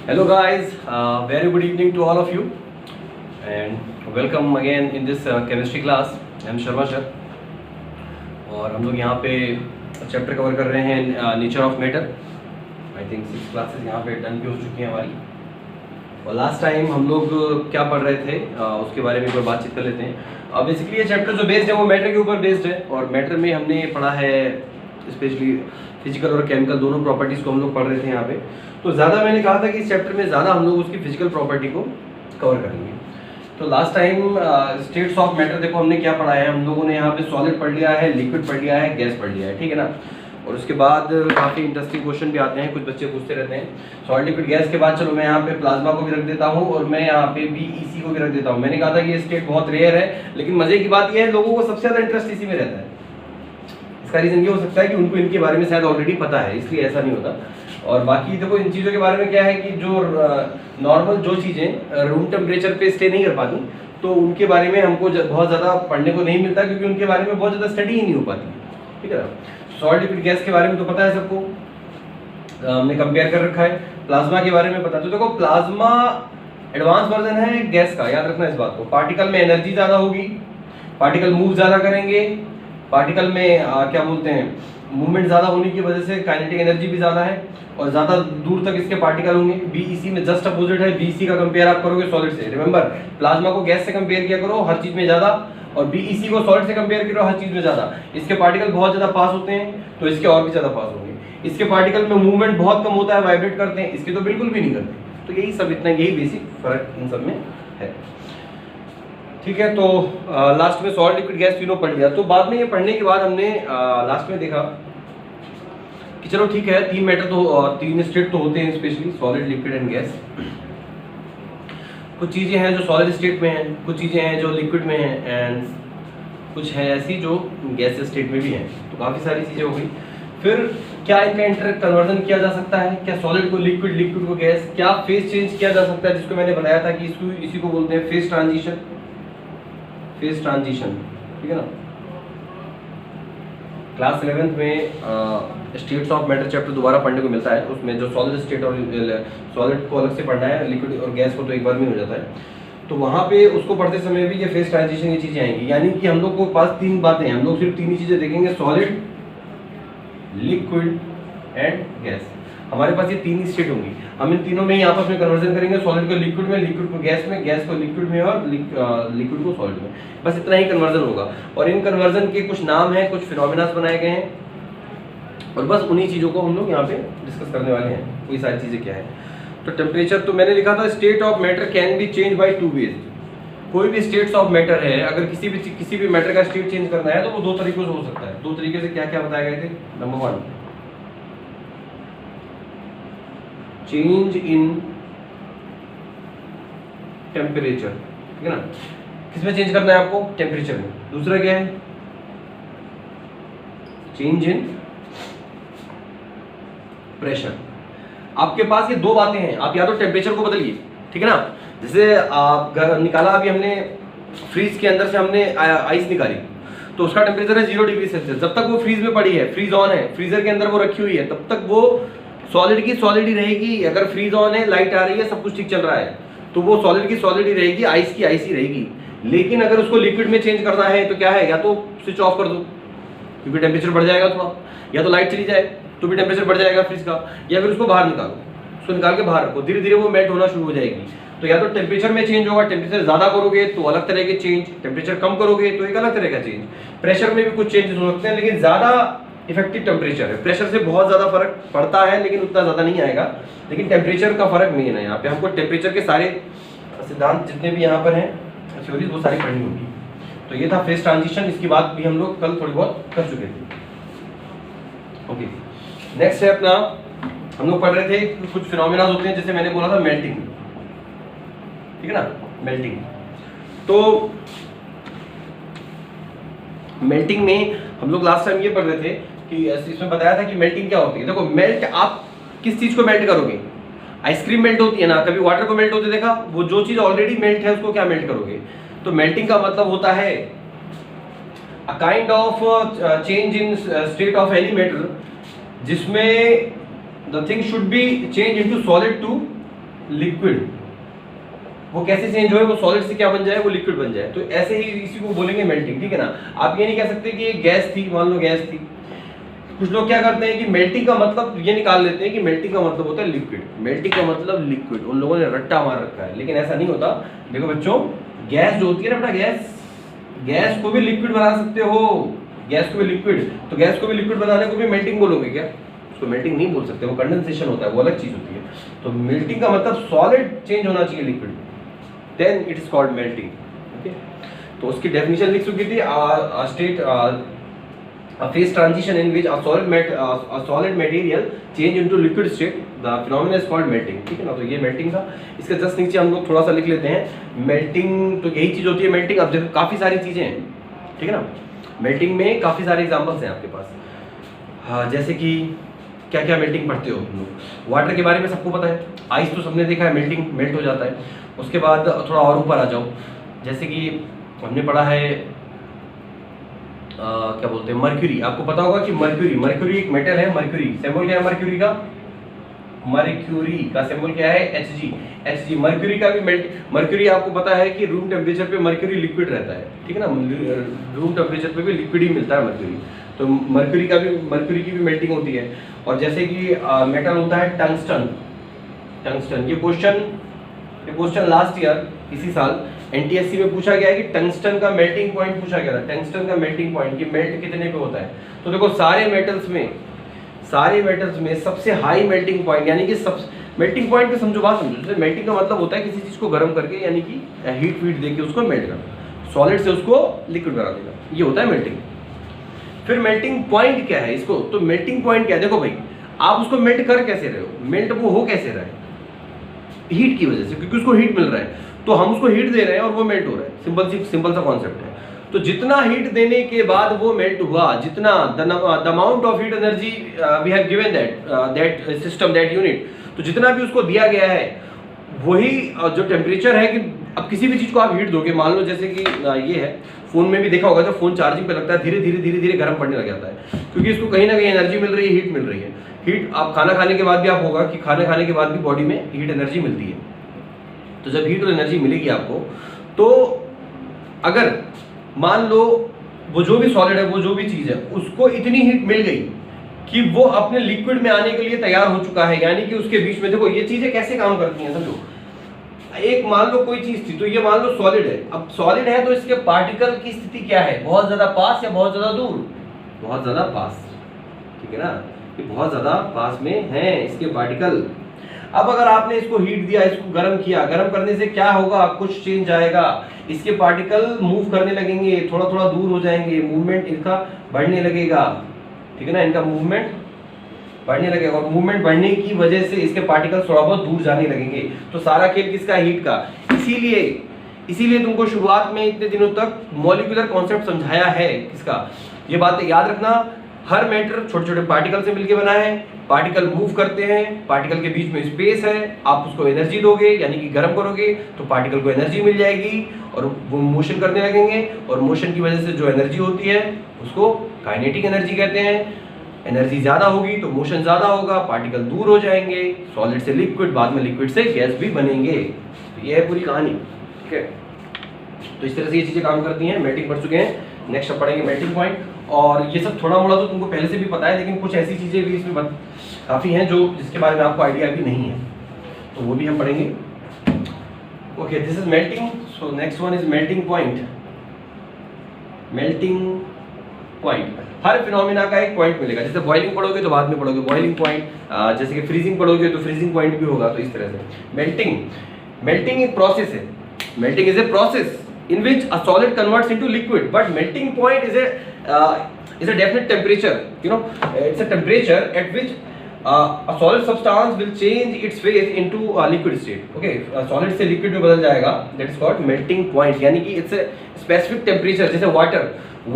Hello guys, very good evening to all of you and welcome again in this chemistry class. I am Sharma sir और हम लोग यहाँ पे chapter cover कर रहे हैं nature of matter. I think 6 classes यहाँ पे डन भी हो चुकी हैं हमारी. और लास्ट टाइम हम लोग क्या पढ़ रहे थे उसके बारे में एक बार बातचीत कर लेते हैं. बेसिकली ये चैप्टर जो बेस्ड है वो मैटर के ऊपर बेस्ड है और मैटर में हमने पढ़ा है स्पेशली फिजिकल और केमिकल दोनों प्रॉपर्टीज़ को हम लोग पढ़ रहे थे यहाँ पे. तो ज़्यादा मैंने कहा था कि इस चैप्टर में ज़्यादा हम लोग उसकी फिजिकल प्रॉपर्टी को कवर करेंगे. तो last time states of matter देखो हमने क्या पढ़ा है. हम लोगों ने यहाँ पे सॉलिड पढ़ लिया है, लिक्विड पढ़ लिया है, गैस पढ़ लिया है, ठीक है ना. और उसके बाद काफ़ी इंटरेस्टिंग क्वेश्चन भी आते हैं, कुछ बच्चे पूछते रहते हैं. सॉलिड लिक्विड गैस के बाद चलो मैं यहाँ पे प्लाज्मा को भी रख देता हूँ और मैं यहाँ पे BEC को भी रख देता हूँ. मैंने कहा था कि ये स्टेट बहुत रेयर है, लेकिन मजे की बात यह है लोगों को सबसे ज़्यादा इंटरेस्ट इसी में रहता है. इसका रीज़न ये हो सकता है कि उनको इनके बारे में शायद ऑलरेडी पता है, इसलिए ऐसा नहीं होता. और बाकी देखो इन चीज़ों के बारे में क्या है कि जो नॉर्मल जो चीज़ें रूम टेम्परेचर पे स्टे नहीं कर पाती तो उनके बारे में हमको बहुत ज़्यादा पढ़ने को नहीं मिलता, क्योंकि उनके बारे में बहुत ज़्यादा स्टडी ही नहीं हो पाती, ठीक है ना. सॉलिड लिक्विड गैस के बारे में तो पता है सबको, हमने कंपेयर कर रखा है. प्लाज्मा के बारे में पता है. तो देखो प्लाज्मा एडवांस वर्जन है गैस का, याद रखना इस बात को. पार्टिकल में एनर्जी ज़्यादा होगी, पार्टिकल मूव ज़्यादा करेंगे, पार्टिकल में क्या बोलते हैं मूवमेंट ज़्यादा होने की वजह से काइनेटिक एनर्जी भी ज़्यादा है और ज़्यादा दूर तक इसके पार्टिकल होंगे. BEC में जस्ट अपोजिट है. BEC का कंपेयर आप करोगे सॉलिड से. रिमेंबर प्लाज्मा को गैस से कंपेयर किया करो हर चीज़ में ज़्यादा, और BEC को सॉलिड से कंपेयर करो हर चीज़ में ज़्यादा. इसके पार्टिकल बहुत ज़्यादा पास होते हैं तो इसके और भी ज़्यादा पास होंगे. इसके पार्टिकल में मूवमेंट बहुत कम होता है, वाइब्रेट करते हैं, इसके तो बिल्कुल भी नहीं करते. तो यही सब इतना यही बेसिक फर्क इन सब में है, ठीक है. तो लास्ट में सॉलिड लिक्विड गैस तीनों पढ़ लिया. तो बाद में ये पढ़ने के बाद हमने लास्ट में देखा कि चलो ठीक है, तीन मैटर तो तीन स्टेट तो होते हैं specially solid liquid and gas. कुछ चीज़ें हैं जो सॉलिड स्टेट में हैं, कुछ चीज़ें हैं जो लिक्विड में हैं एंड कुछ है ऐसी जो गैस स्टेट में भी हैं. तो काफ़ी सारी चीज़ें हो गई. फिर क्या इनका इंटर कन्वर्जन किया जा सकता है, क्या सॉलिड को लिक्विड, लिक्विड को गैस, क्या फेज चेंज किया जा सकता है, जिसको मैंने बताया था कि इसको इसी को बोलते हैं फेज ट्रांजिशन. फेज ट्रांजिशन, ठीक है ना. क्लास 11th में स्टेट्स ऑफ मैटर चैप्टर दोबारा पढ़ने को मिलता है. उसमें जो सॉलिड स्टेट और सॉलिड को अलग से पढ़ना है, लिक्विड और गैस को तो एक बार में हो जाता है. तो वहाँ पे उसको पढ़ते समय भी ये फेज ट्रांजिशन की चीज़ें आएंगी. यानी कि हम लोग को पास तीन बातें हैं, हम लोग सिर्फ तीन ही चीज़ें देखेंगे, सॉलिड, लिक्विड एंड गैस. हमारे पास ये तीन ही स्टेट होंगी. हम इन तीनों में ही आपस में कन्वर्जन करेंगे, सॉलिड को लिक्विड में, लिक्विड को गैस में, गैस को लिक्विड में और लिक्विड को सॉलिड में. बस इतना ही कन्वर्जन होगा. और इन कन्वर्जन के कुछ नाम हैं, कुछ फिनोमिना बनाए गए हैं और बस उन्हीं चीज़ों को हम लोग यहाँ पे डिस्कस करने वाले हैं. वही सारी चीज़ें क्या है. तो टेम्परेचर तो मैंने लिखा था state of matter can be change by 2 ways. कोई भी स्टेट्स ऑफ मैटर है, अगर किसी भी मैटर का स्टेट चेंज करना है तो वो दो तरीकों से हो सकता है. दो तरीके से क्या क्या बताए गए थे. नंबर 1 चेंज इन टेम्परेचर, ठीक है ना. किसमें चेंज करना है आपको, टेम्परेचर में. दूसरा क्या है, चेंज इन प्रेशर. आपके पास ये दो बातें हैं. आप या तो टेम्परेचर को बदलिए, ठीक है ना. जैसे आप निकाला अभी हमने फ्रीज के अंदर से हमने आइस निकाली तो उसका टेम्परेचर है 0 डिग्री सेल्सियस. जब तक वो फ्रीज में पड़ी है, फ्रीज ऑन है, फ्रीजर के अंदर वो रखी हुई है, तब तक वो सॉलिड की सॉलिड ही रहेगी. अगर फ्रीज ऑन है, लाइट आ रही है, सब कुछ ठीक चल रहा है, तो वो सॉलिड की सॉलिड ही रहेगी, आइस की आइस ही रहेगी. लेकिन अगर उसको लिक्विड में चेंज करना है तो क्या है, या तो स्विच ऑफ कर दो क्योंकि टेम्परेचर बढ़ जाएगा थोड़ा, या तो लाइट चली जाए तो भी टेम्परेचर बढ़ जाएगा फ्रिज का, या फिर उसको बाहर निकालो, उसको निकाल के बाहर रखो, धीरे धीरे वो मेल्ट होना शुरू हो जाएगी. तो या तो टेम्परेचर में चेंज होगा, टेम्परेचर ज़्यादा करोगे तो अलग तरह के चेंज, टेम्परेचर कम करोगे तो एक अलग तरह का चेंज. प्रेशर में भी कुछ चेंजेस हो सकते हैं, लेकिन ज़्यादा इफेक्टिव टेम्परेचर है. प्रेशर से बहुत ज़्यादा फर्क पड़ता है लेकिन उतना ज़्यादा नहीं आएगा. लेकिन टेम्परेचर का फर्क मेन है. यहाँ पे हमको टेम्परेचर के सारे सिद्धांत जितने भी यहाँ पर हैं थ्योरीज वो सारी पढ़नी होगी. तो ये था फेज ट्रांजिशन. इसकी बात भी हम लोग कल थोड़ी बहुत कर चुके थे. ओके, नेक्स्ट है अपना, हम लोग पढ़ रहे थे कुछ फिनोमिना होते हैं, जैसे मैंने बोला था मेल्टिंग, ठीक है ना. मेल्टिंग, तो मेल्टिंग में हम लोग लास्ट टाइम ये पढ़ रहे थे कि इसमें बताया था कि मेल्टिंग क्या होती है. देखो मेल्ट, आप किस चीज को मेल्ट करोगे. आइसक्रीम मेल्ट होती है ना, कभी वाटर को मेल्ट होते देखा. वो जो चीज ऑलरेडी मेल्ट है उसको क्या मेल्ट करोगे. तो मेल्टिंग का मतलब होता है a kind of change in state of any matter जिसमें the thing should be change into solid to liquid, वो कैसे चेंज हो, वो सॉलिड से क्या बन जाए, वो लिक्विड बन जाए। तो ऐसे ही इसी को बोलेंगे मेल्टिंग, ठीक है ना। आप ये नहीं कह सकते कि ये गैस थी, मान लो गैस थी। कुछ लोग क्या करते हैं कि मेल्टिंग का मतलब ये निकाल लेते हैं कि मेल्टिंग का मतलब होता है लिक्विड, मेल्टिंग का मतलब लिक्विड, उन लोगों ने रट्टा मार रखा है, लेकिन ऐसा नहीं होता। देखो बच्चों, गैस जो होती है ना बेटा, गैस को भी लिक्विड बना सकते हो, गैस को भी लिक्विड, तो गैस को भी लिक्विड बनाने को भी मेल्टिंग बोलोगे क्या? उसको मेल्टिंग नहीं बोल सकते, वो कंडेंसेशन होता है, वो अलग चीज होती है। तो मेल्टिंग का मतलब सॉलिड चेंज होना चाहिए liquid, then it is called melting. Okay, तो उसकी डेफिनेशन लिख चुकी थी, state a phase transition in which a solid material change into liquid state, the phenomenon is called melting, ठीक है ना। तो ये मेल्टिंग था। इसके जस्ट नीचे हम लोग थोड़ा सा लिख लेते हैं मेल्टिंग, तो यही चीज होती है मेल्टिंग। अब देखो काफी सारी चीजें हैं, ठीक है ना, मेल्टिंग में काफी सारे एग्जांपल्स हैं आपके पास। हाँ, जैसे कि क्या क्या मेल्टिंग पढ़ते हो तुम लोग? वाटर के बारे में सबको पता है, आइस तो सबने देखा है, मेल्टिंग, मेल्ट हो जाता है। उसके बाद थोड़ा और ऊपर आ जाओ, जैसे कि हमने पढ़ा है क्या बोलते हैं, मर्क्यूरी। आपको पता होगा कि मर्क्यूरी एक मेटल है। मर्क्यूरी सिंबल क्या है मर्क्यूरी का? मर्क्यूरी का सिंबल क्या है? Hg। मर्क्यूरी का भी मर्क्यूरी आपको पता है कि रूम टेम्परेचर पे मर्क्यूरी लिक्विड रहता है, ठीक है ना, रूम टेम्परेचर पे भी लिक्विड ही मिलता है मर्क्यूरी। तो मर्क्यूरी की भी मेल्टिंग होती है। और जैसे कि मेटल होता है टंगस्टन। ये क्वेश्चन लास्ट ईयर इसी साल एनटीएससी में पूछा गया है कि टंगस्टन का मेल्टिंग पॉइंट पूछा गया था। टंगस्टन का मेल्टिंग पॉइंट कि मेल्ट कितने पे होता है। तो देखो सारे मेटल्स में सबसे हाई मेल्टिंग पॉइंट, यानी कि सब मेल्टिंग पॉइंट पे समझो, बात समझो। जैसे मेल्टिंग का मतलब होता है किसी चीज को गर्म करके, यानी कि हीट देके उसको मेल्ट करना, सॉलिड से उसको लिक्विड बना देना, ये होता है मेल्टिंग। फिर मेल्टिंग पॉइंट क्या है इसको? तो मेल्टिंग पॉइंट क्या है? देखो भाई, आप उसको मेल्ट कर कैसे रहे हो, मेल्ट वो हो कैसे रहा है? हीट की वजह से, क्योंकि उसको हीट मिल रहा है, तो हम उसको हीट दे रहे हैं और वो मेल्ट हो रहा है। सिंपल सा कॉन्सेप्ट है। तो जितना हीट देने के बाद वो मेल्ट हुआ, जितना the amount of heat energy we have given that system, that unit, तो जितना भी उसको दिया गया है वही जो टेम्परेचर है। कि अब किसी भी चीज को आप हीट दोगे, मान लो जैसे कि ये है, फोन में भी देखा होगा, जब फोन चार्जिंग पे लगता है धीरे धीरे गर्म पड़ने लग जाता है, क्योंकि इसको कहीं ना कहीं एनर्जी मिल रही है, हीट मिल रही है। हीट आप खाना खाने के बाद भी, आप होगा कि खाना खाने के बाद भी बॉडी में हीट एनर्जी मिलती है। तो जब हीट और एनर्जी मिलेगी आपको, तो अगर मान लो वो जो भी सॉलिड है, वो जो भी चीज है, उसको इतनी हीट मिल गई कि वो अपने लिक्विड में आने के लिए तैयार हो चुका है, यानी कि उसके बीच में, देखो ये चीजें कैसे काम करती हैं समझो। एक मान लो कोई चीज थी, तो ये मान लो सॉलिड है। अब सॉलिड है तो इसके पार्टिकल की स्थिति क्या है? बहुत ज्यादा पास या बहुत ज्यादा दूर? बहुत ज्यादा पास, ठीक है ना, ये बहुत ज्यादा पास में है इसके पार्टिकल। अब अगर आपने इसको हीट दिया, इसको गर्म किया, गर्म करने से क्या होगा? कुछ चेंज आएगा, इसके पार्टिकल मूव करने लगेंगे, थोड़ा थोड़ा दूर हो जाएंगे, मूवमेंट इनका बढ़ने लगेगा, ठीक है ना, इनका मूवमेंट बढ़ने लगेगा, और मूवमेंट बढ़ने की वजह से इसके पार्टिकल थोड़ा बहुत दूर जाने लगेंगे। तो सारा खेल किसका? हीट का। इसीलिए तुमको शुरुआत में इतने दिनों तक मॉलिक्यूलर कॉन्सेप्ट समझाया है किसका। ये बातें याद रखना, हर मैटर छोटे छोटे पार्टिकल से मिलकर बना है, पार्टिकल मूव करते हैं, पार्टिकल के बीच में स्पेस है, आप उसको एनर्जी दोगे यानी कि गर्म करोगे तो पार्टिकल को एनर्जी मिल जाएगी और वो मोशन करने लगेंगे, और मोशन की वजह से जो एनर्जी होती है उसको काइनेटिक एनर्जी कहते हैं। एनर्जी ज्यादा होगी तो मोशन ज्यादा होगा, पार्टिकल दूर हो जाएंगे, सॉलिड से लिक्विड, बाद में लिक्विड से गैस भी बनेंगे। तो ये है पूरी कहानी, ठीक है। तो इस तरह से ये चीजें काम करती हैं। मेल्टिंग पढ़ चुके हैं, नेक्स्ट अब पढ़ेंगे मेल्टिंग पॉइंट। और ये सब थोड़ा मोड़ा तो तुमको पहले से भी पता है, लेकिन कुछ ऐसी चीजें भी इसमें काफी हैं जो जिसके बारे में आपको आइडिया भी नहीं है, तो वो भी हम पढ़ेंगे। Okay, this is melting. So next one is melting point. Melting point, her phenomena का एक पॉइंट मिलेगा। जैसे बॉइलिंग पढ़ोगे तो बाद में पढ़ोगे बॉइलिंग पॉइंट, जैसे कि फ्रीजिंग पढ़ोगे तो फ्रीजिंग पॉइंट भी होगा। तो इस तरह से मेल्टिंग एक प्रोसेस है। Melting is a process in which a solid converts into liquid, but melting point is a definite temperature, you know, it's a temperature at which a solid substance will change its phase into a liquid state. Okay, solid से liquid में बदल जाएगा, that is called melting point, यानी कि it's a specific temperature। जैसे water का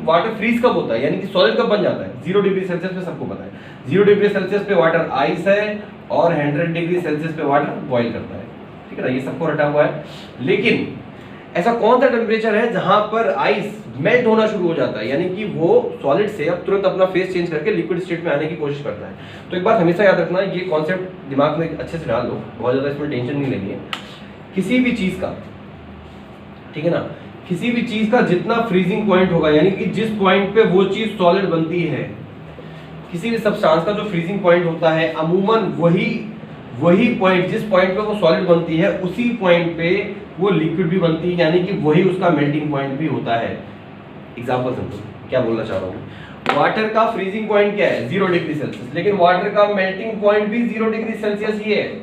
water freeze कब होता है, यानी कि सॉलिड कब बन जाता है? 0 डिग्री सेल्सियस पे, सबको पता है 0 डिग्री सेल्सियस पे वाटर आइस है और 100 डिग्री सेल्सियस पे वाटर बॉइल करता है, ठीक है ना, ये सबको रटा हुआ है। लेकिन ऐसा कौन सा टेम्परेचर है जहां पर आइस मेल्ट होना शुरू हो जाता है, यानी कि वो सॉलिड से अब तुरंत अपना फेस चेंज करके लिक्विड स्टेट में आने की कोशिश करता है। तो एक बात हमेशा याद रखना, ये कॉन्सेप्ट दिमाग में अच्छे से डाल लो, बहुत ज़्यादा इसमें टेंशन नहीं लेनी है। किसी भी चीज़ का, ठीक है ना, किसी भी चीज़ का जितना फ्रीजिंग पॉइंट होगा, यानी कि जिस पॉइंट पे वो चीज़ सॉलिड बनती है, किसी भी सब्सटेंस का जो फ्रीजिंग पॉइंट होता है, अमूमन वही पॉइंट, जिस पॉइंट पे वो सॉलिड बनती है उसी पॉइंट पे वो लिक्विड भी बनती है, यानी कि वही उसका मेल्टिंग पॉइंट भी होता है। एग्जांपल समझो क्या बोलना चाह रहा हूँ। वाटर का फ्रीजिंग पॉइंट क्या है? 0 डिग्री सेल्सियस, लेकिन वाटर का मेल्टिंग पॉइंट भी 0 डिग्री सेल्सियस ही है।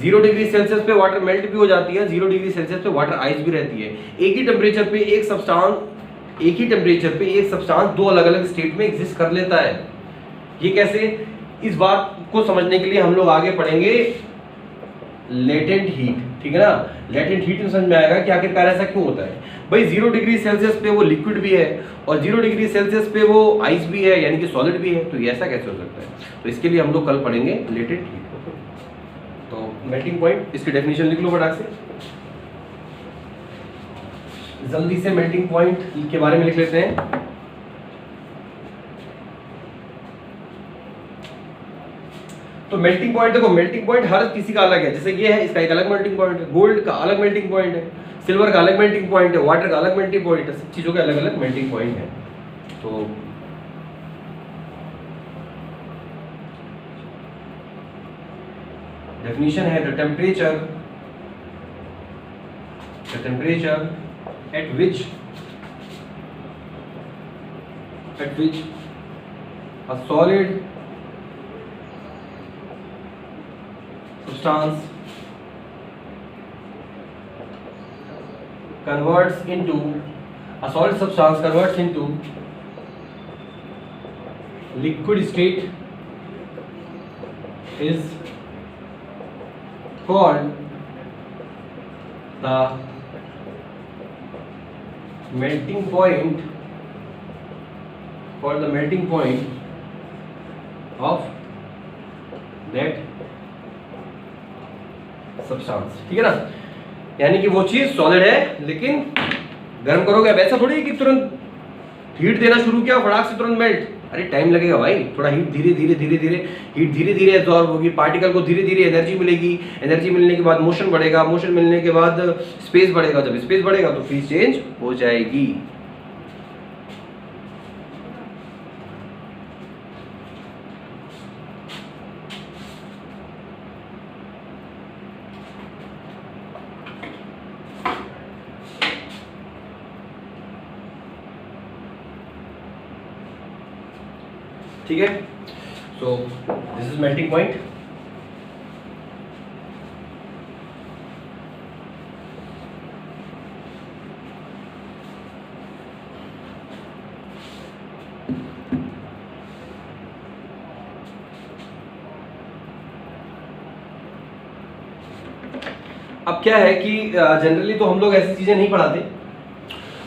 0 डिग्री सेल्सियस पे वाटर मेल्ट भी हो जाती है, 0 डिग्री सेल्सियस पे वाटर आइस भी रहती है। एक ही टेम्परेचर पे एक सब्सटेंस दो अलग अलग स्टेट में एग्जिस्ट कर लेता है। ये कैसे? इस बात को समझने के लिए हम लोग आगे पढ़ेंगे लेटेंट हीट, ठीक है ना। लेटेंट हीट में समझ में आएगा कि आखिरकार ऐसा क्यों होता है। भाई 0 डिग्री सेल्सियस पे वो लिक्विड भी है और 0 डिग्री सेल्सियस पे वो आइस भी है, यानी कि सॉलिड भी है, तो ये ऐसा कैसे हो सकता है? तो इसके लिए हम लोग कल पढ़ेंगे लेटेंट हीट। तो मेल्टिंग पॉइंट, इसकी डेफिनेशन लिख लो फटाक से, जल्दी से मेल्टिंग पॉइंट के बारे में लिख लेते हैं। तो मेल्टिंग पॉइंट देखो, मेल्टिंग पॉइंट हर किसी का अलग है। जैसे ये है, इसका एक अलग मेल्टिंग पॉइंट है, गोल्ड का अलग मेल्टिंग पॉइंट है, सिल्वर का अलग मेल्टिंग पॉइंट है, वाटर का अलग मेल्टिंग पॉइंट है, सब चीजों के अलग अलग मेल्टिंग पॉइंट है। तो डेफिनेशन है the temperature at which a solid substance converts into liquid state is called the melting point of that substance, ठीक है ना। यानी कि वो चीज सॉलिड है, लेकिन गर्म करोगे, अब ऐसा थोड़ी कि तुरंत हीट देना शुरू किया फटाक से तुरंत मेल्ट। अरे टाइम लगेगा भाई, थोड़ा हीट धीरे धीरे एब्जॉर्ब होगी, पार्टिकल को धीरे धीरे एनर्जी मिलेगी, एनर्जी मिलने के बाद मोशन बढ़ेगा, मोशन मिलने के बाद स्पेस बढ़ेगा, जब स्पेस बढ़ेगा तो फेज चेंज हो जाएगी। ठीक है, so this is melting point. अब क्या है कि जनरली तो हम लोग ऐसी चीजें नहीं पढ़ाते।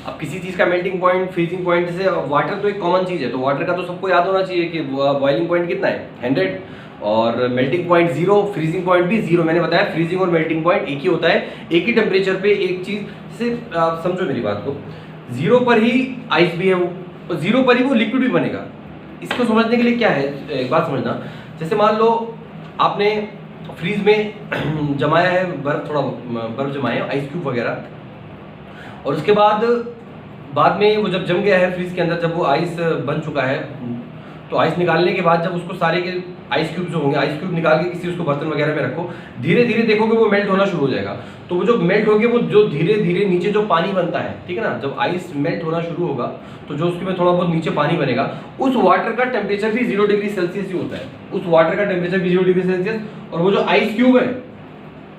अब किसी चीज़ का मेल्टिंग पॉइंट, फ्रीजिंग पॉइंट, जैसे वाटर तो एक कॉमन चीज़ है, तो वाटर का तो सबको याद होना चाहिए कि बॉइलिंग पॉइंट कितना है 100 और मेल्टिंग पॉइंट 0, फ्रीजिंग पॉइंट भी 0। मैंने बताया फ्रीजिंग और मेल्टिंग पॉइंट एक ही होता है, एक ही टेम्परेचर पे एक चीज़। जैसे समझो मेरी बात को, 0 पर ही आइस भी है वो, और 0 पर ही वो लिक्विड भी बनेगा। इसको समझने के लिए क्या है, एक बात समझना, जैसे मान लो आपने फ्रीज में जमाया है बर्फ, थोड़ा बर्फ जमाया है, आइस क्यूब वगैरह, और उसके बाद में वो जब जम गया है फ्रीज के अंदर, जब वो आइस बन चुका है, तो आइस निकालने के बाद जब उसको सारे के आइस क्यूब जो होंगे, आइस क्यूब निकाल के किसी उसको बर्तन वगैरह में रखो, धीरे धीरे देखोगे वो मेल्ट होना शुरू हो जाएगा। तो वो जो मेल्ट होगी, वो जो धीरे धीरे नीचे जो पानी बनता है, ठीक है ना, जब आइस मेल्ट होना शुरू होगा तो जो उसके में थोड़ा बहुत नीचे पानी बनेगा, उस वाटर का टेम्परेचर भी 0 डिग्री सेल्सियस ही होता है। उस वाटर का टेम्परेचर भी 0 डिग्री सेल्सियस, और वो जो आइस क्यूब है,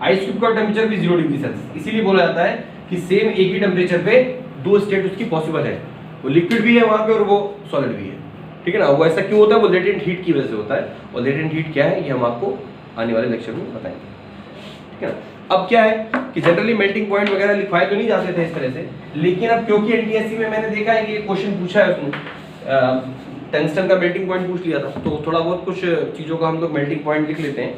आइस क्यूब का टेम्परेचर भी 0 डिग्री सेल्सियस। इसीलिए बोला जाता है कि सेम एक ही टेम्परेचर पे दो स्टेट उसकी पॉसिबल है, वो लिक्विड भी है वहां पे और वो सॉलिड भी है, ठीक है ना। वो ऐसा क्यों होता है? वो लेटेंट हीट की वजह से होता है, और लेटेंट हीट क्या है ये हम आपको आने वाले लेक्चर में बताएंगे, ठीक है ना। अब क्या है कि जनरली मेल्टिंग पॉइंट वगैरह लिखवाए तो नहीं जाते थे इस तरह से, लेकिन अब क्योंकि एनटीएससी में मैंने देखा है कि क्वेश्चन पूछा है उसने, टंगस्टन का मेल्टिंग पॉइंट पूछ लिया था, तो थोड़ा बहुत कुछ चीज़ों का हम लोग मेल्टिंग पॉइंट लिख लेते हैं।